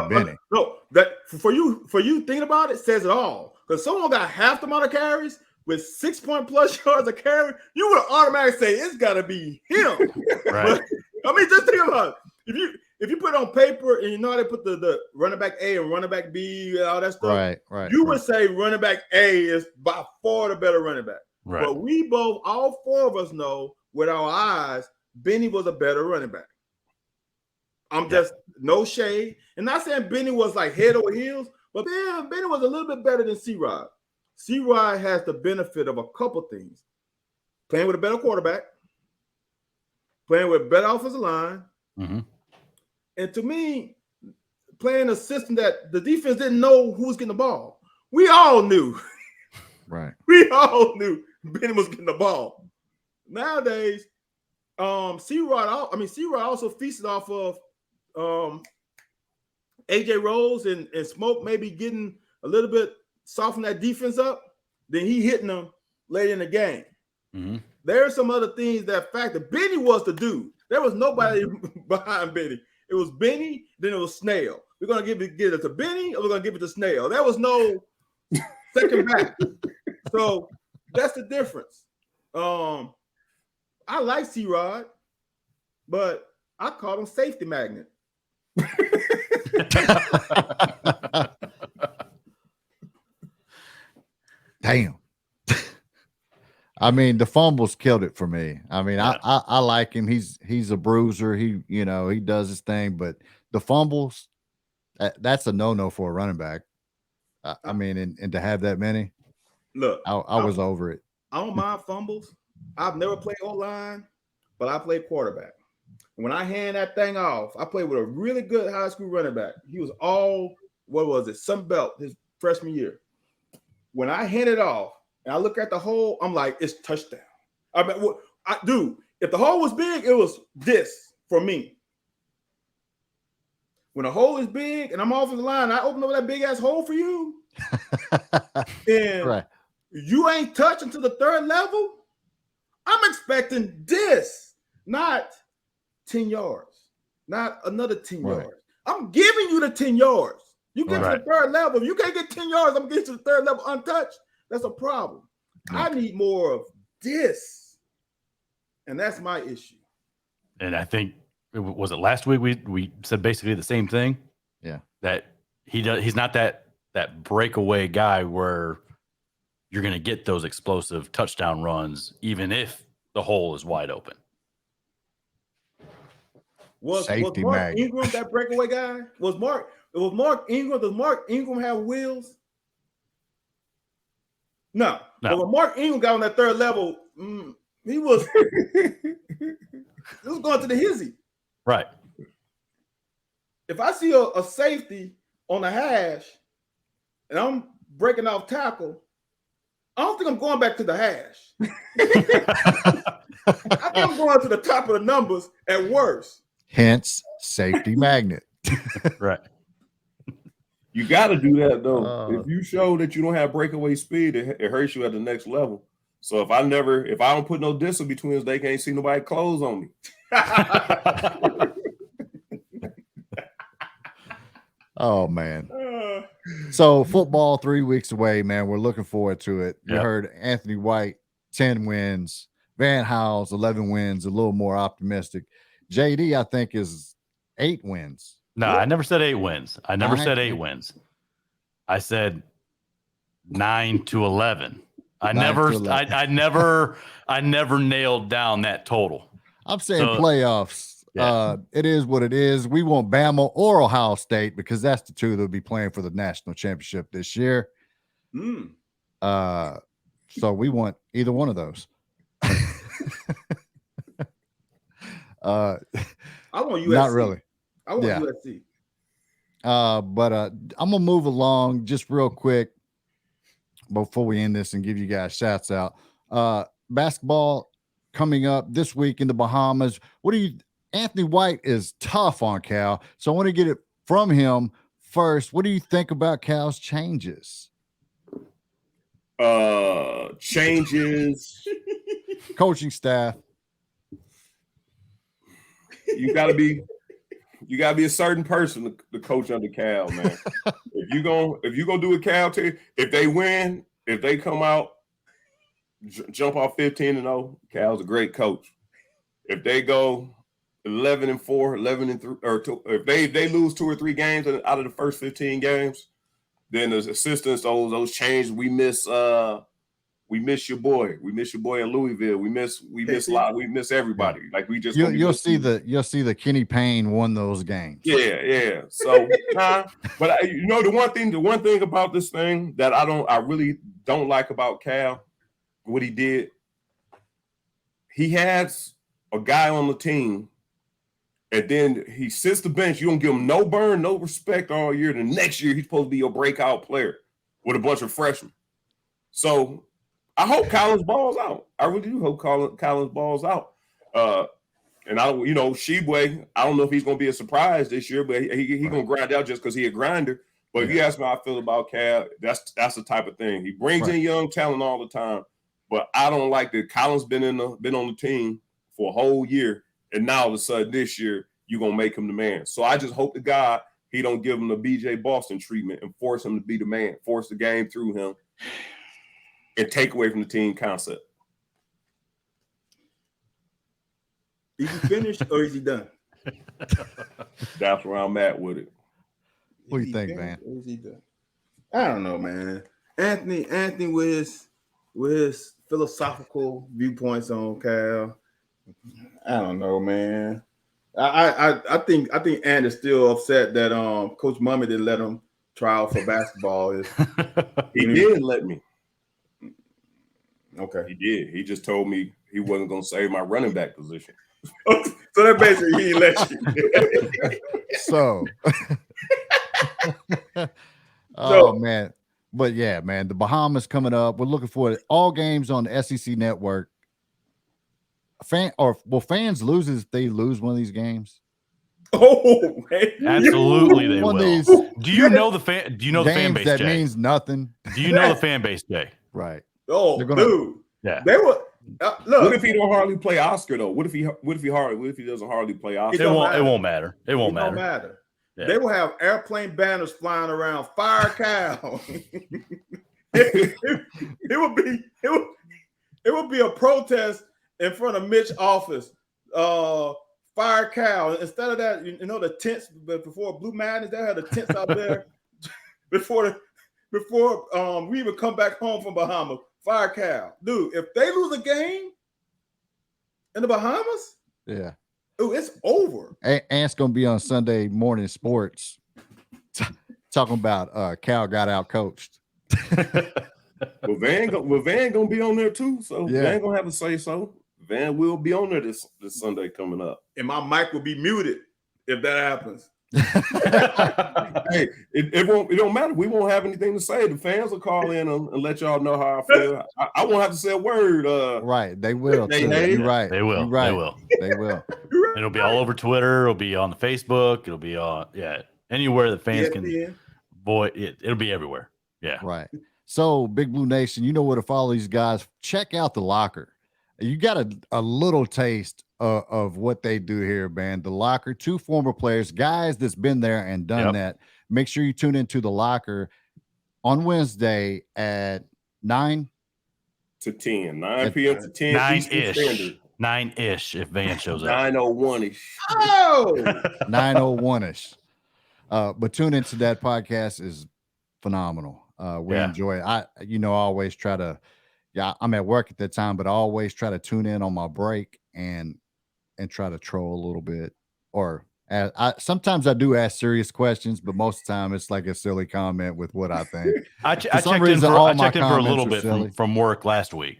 Benny. No, that for you thinking about it says it all. Because someone got half the amount of carries with 6 point plus yards of carry, you would automatically say it's got to be him. Right. But, I mean, just think about it. If you put it on paper and you know how they put the running back A and running back B and all that stuff, right. You would say running back A is by far the better running back. Right. But we both, all four of us know with our eyes, Benny was a better running back. I'm just no shade. And not saying Benny was like head over heels, but Benny was a little bit better than C-Rod. C-Rod has the benefit of a couple things. Playing with a better quarterback, playing with a better offensive line, and to me, playing a system that the defense didn't know who was getting the ball. We all knew. Right. We all knew Benny was getting the ball. Nowadays, C-Rod also feasted off of AJ Rose and Smoke maybe getting a little bit soften that defense up, then he hitting them late in the game. There are some other things that factor. Benny was the dude. There was nobody behind Benny. It was Benny, then it was Snail. We're gonna give it to Benny, or we're gonna give it to Snail. There was no second back. So that's the difference. I like C-Rod, but I call him safety magnet. Damn. I mean, the fumbles killed it for me. I mean, I like him. He's a bruiser. He does his thing, but the fumbles, that's a no-no for a running back. I mean, and to have that many, look, I was over it. I don't mind fumbles. I've never played O-line, but I played quarterback. When I hand that thing off, I played with a really good high school running back. He was Sun Belt his freshman year. When I hand it off and I look at the hole, I'm like, it's touchdown. I mean, if the hole was big, it was this for me. When a hole is big and I'm off of the line, I open up that big ass hole for you. And you ain't touching to the third level. I'm expecting this, not 10 yards, not another 10 yards. I'm giving you the 10 yards. You get to the third level. If you can't get 10 yards, I'm getting to the third level untouched. That's a problem. I need more of this. And that's my issue. And I think, was it last week we said basically the same thing? Yeah. That he's not that breakaway guy where you're going to get those explosive touchdown runs, even if the hole is wide open. Was Mark Ingram that breakaway guy? Was Mark Ingram? Does Mark Ingram have wheels? No. But when Mark Ingram got on that third level, he was going to the hizzy. Right. If I see a safety on the hash and I'm breaking off tackle, I don't think I'm going back to the hash. I think I'm going to the top of the numbers at worst. Hence, safety magnet. Right. You got to do that, though. If you show that you don't have breakaway speed, it hurts you at the next level. So if I don't put no distance between us, they can't see nobody clothes on me. Oh, man. So football 3 weeks away, man. We're looking forward to it. You heard Anthony White, 10 wins. Van Hiles, 11 wins, a little more optimistic. JD, I think, is 8 wins. No, I never said 8 wins. I never said 8 wins. I said 9 to 11. I never nailed down that total. I'm saying playoffs. Yeah. It is what it is. We want Bama or Ohio State because that's the two that'll be playing for the national championship this year. So we want either one of those. I want USC. Not really. I want USC. But I'm gonna move along just real quick before we end this and give you guys shouts out. basketball coming up this week in the Bahamas. Anthony White is tough on Cal, so I want to get it from him first. What do you think about Cal's changes? Changes. Coaching staff. You gotta be a certain person to coach under Cal, man. if you gonna do a Cal team, if they win, if they come out, jump off 15-0, Cal's a great coach. If they go 11-4, 11-3, or if they lose 2 or 3 games out of the first 15 games, then the assistants, those changes, we miss your boy. We miss your boy in Louisville. We miss a lot. We miss everybody. Yeah. Like we just you'll see the Kenny Payne won those games. Yeah. So but the one thing about this thing that I really don't like about Cal, what he did, he has a guy on the team, and then he sits the bench. You don't give him no burn, no respect all year. The next year he's supposed to be a breakout player with a bunch of freshmen. So I hope Collins balls out. I really do hope Collins balls out. And Sheboy, I don't know if he's going to be a surprise this year, but he going to grind out just because he a grinder. But if you ask me how I feel about Cal, that's the type of thing. He brings in young talent all the time, but I don't like that Collins been on the team for a whole year, and now all of a sudden this year you're going to make him the man. So I just hope to God he don't give him the BJ Boston treatment and force him to be the man, force the game through him, and take away from the team concept. Is he finished or is he done? That's where I'm at with it. What do you think, man? Or is he done? I don't know, man. Anthony with his philosophical viewpoints on Cal. I don't know, man. I think Andy's still upset that Coach Mummy didn't let him try out for basketball. He did let me. Okay. He did. He just told me he wasn't going to save my running back position. So that basically he let you. So. Man. But yeah, man, the Bahamas coming up. We're looking for it. All games on the SEC network. Will fans lose if they lose one of these games? Oh, man. Absolutely, they will. Do you know the fan base? That Jay? Means nothing. Do you know the fan base, Jay? Right. Oh, dude. Yeah. They were. Look. What if he don't hardly play Oscar though? What if he doesn't hardly play Oscar? It won't matter. It won't matter. Yeah. They will have airplane banners flying around. Fire Cal. it would be a protest in front of Mitch's office. Fire Cal. Instead of that, the tents before Blue Madness, they had the tents out there before we even come back home from Bahamas. Fire Cal. Dude, if they lose a game in the Bahamas, yeah. Ooh, it's over. Ant's gonna be on Sunday morning sports talking about Cal got out coached. Well, Van gonna be on there too, so yeah. Van gonna have to say so. Van will be on there this Sunday coming up, and my mic will be muted if that happens. Hey, it don't matter. We won't have anything to say. The fans will call in and let y'all know how I feel. I won't have to say a word. Right, they will. You're right. They will. Right. They will. It'll be all over Twitter. It'll be on the Facebook. It'll be on anywhere the fans can. Boy, it'll be everywhere. Yeah. Right. So, Big Blue Nation, you know where to follow these guys. Check out the Locker. You got a little taste of what they do here, man. The Locker, 2 former players, guys that's been there and done that. Make sure you tune into the Locker on Wednesday at 9 to 10, 9 p.m. to 10 9-ish. 9-ish if Van shows up. 9:01-ish. Oh, 9:01-ish. But tune into that podcast is phenomenal. We enjoy it. I always try to. Yeah, I'm at work at that time, but I always try to tune in on my break and try to troll a little bit. Or sometimes I do ask serious questions, but most of the time it's like a silly comment with what I think. I checked in for a little bit from work last week.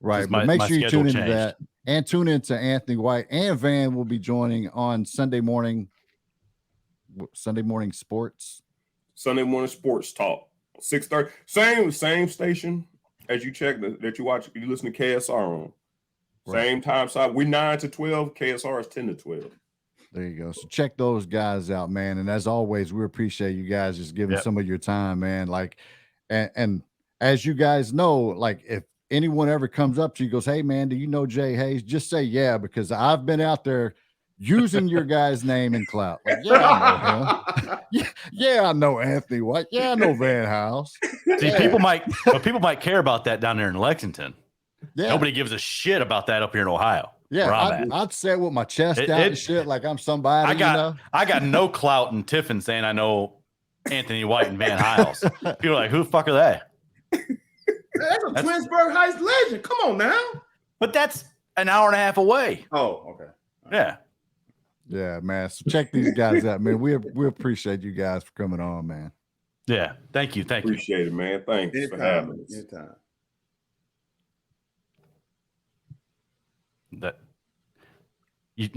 Right, but make sure you tune into that and tune into Anthony White and Van will be joining on Sunday morning sports. Sunday morning sports talk, 6:30. Same station. as you check that you watch, you listen to KSR on. Right. Same time slot. We're 9 to 12. KSR is 10 to 12. There you go. So check those guys out, man. And as always, we appreciate you guys just giving some of your time, man. Like, and as you guys know, like if anyone ever comes up to you, goes, "Hey, man, do you know Jay Hayes?" Just say yeah, because I've been out there using your guy's name and clout. Like, yeah, I know him. Yeah, I know Anthony White. Yeah, I know Van Hiles. See, people might care about that down there in Lexington. Yeah. Nobody gives a shit about that up here in Ohio. Yeah, I'd say it with my chest out and shit, like I'm somebody. I got no clout in Tiffin saying I know Anthony White and Van Hiles. People are like, who the fuck are they? That's a Twinsburg Heights legend. Come on now. But that's an hour and a half away. Oh, okay. Yeah. Yeah, man. So check these guys out, man. We appreciate you guys for coming on, man. Yeah. Thank you. Appreciate it, man. Thanks for having us. Anytime. That you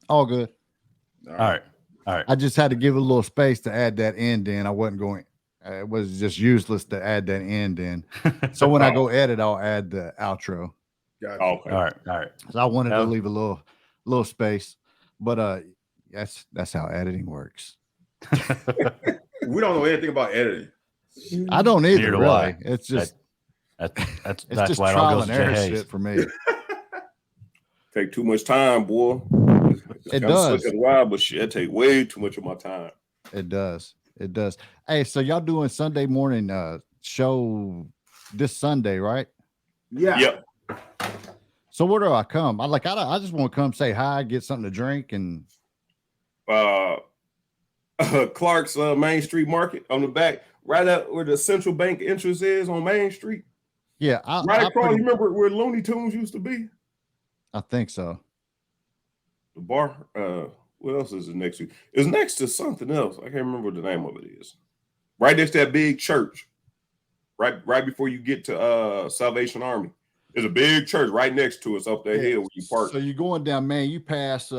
all good. All right. I just had to give it a little space to add that end in. I wasn't going. It was just useless to add that end in. So when I go edit, I'll add the outro. Gotcha. Okay. All right. So I wanted to leave a little space, but that's how editing works. We don't know anything about editing. I don't either. Neither do really, I. it's just that's just why it all trial goes and to error Jay Hayes. shit for me. Take too much time, boy. It does. A while, but shit, it take way too much of my time. It does. Hey, so y'all doing Sunday morning show this Sunday, right? Yeah. Yep. So where do I come? I just want to come say hi, get something to drink, and Clark's Main Street Market on the back, right up where the Central Bank entrance is on Main Street. Yeah, right across. You remember where Looney Tunes used to be? I think so. The bar. What else is it next to? It's next to something else. I can't remember what the name of it is. Right next to that big church. Right before you get to Salvation Army. There's a big church right next to us up that hill where you park. So you're going down, man. You pass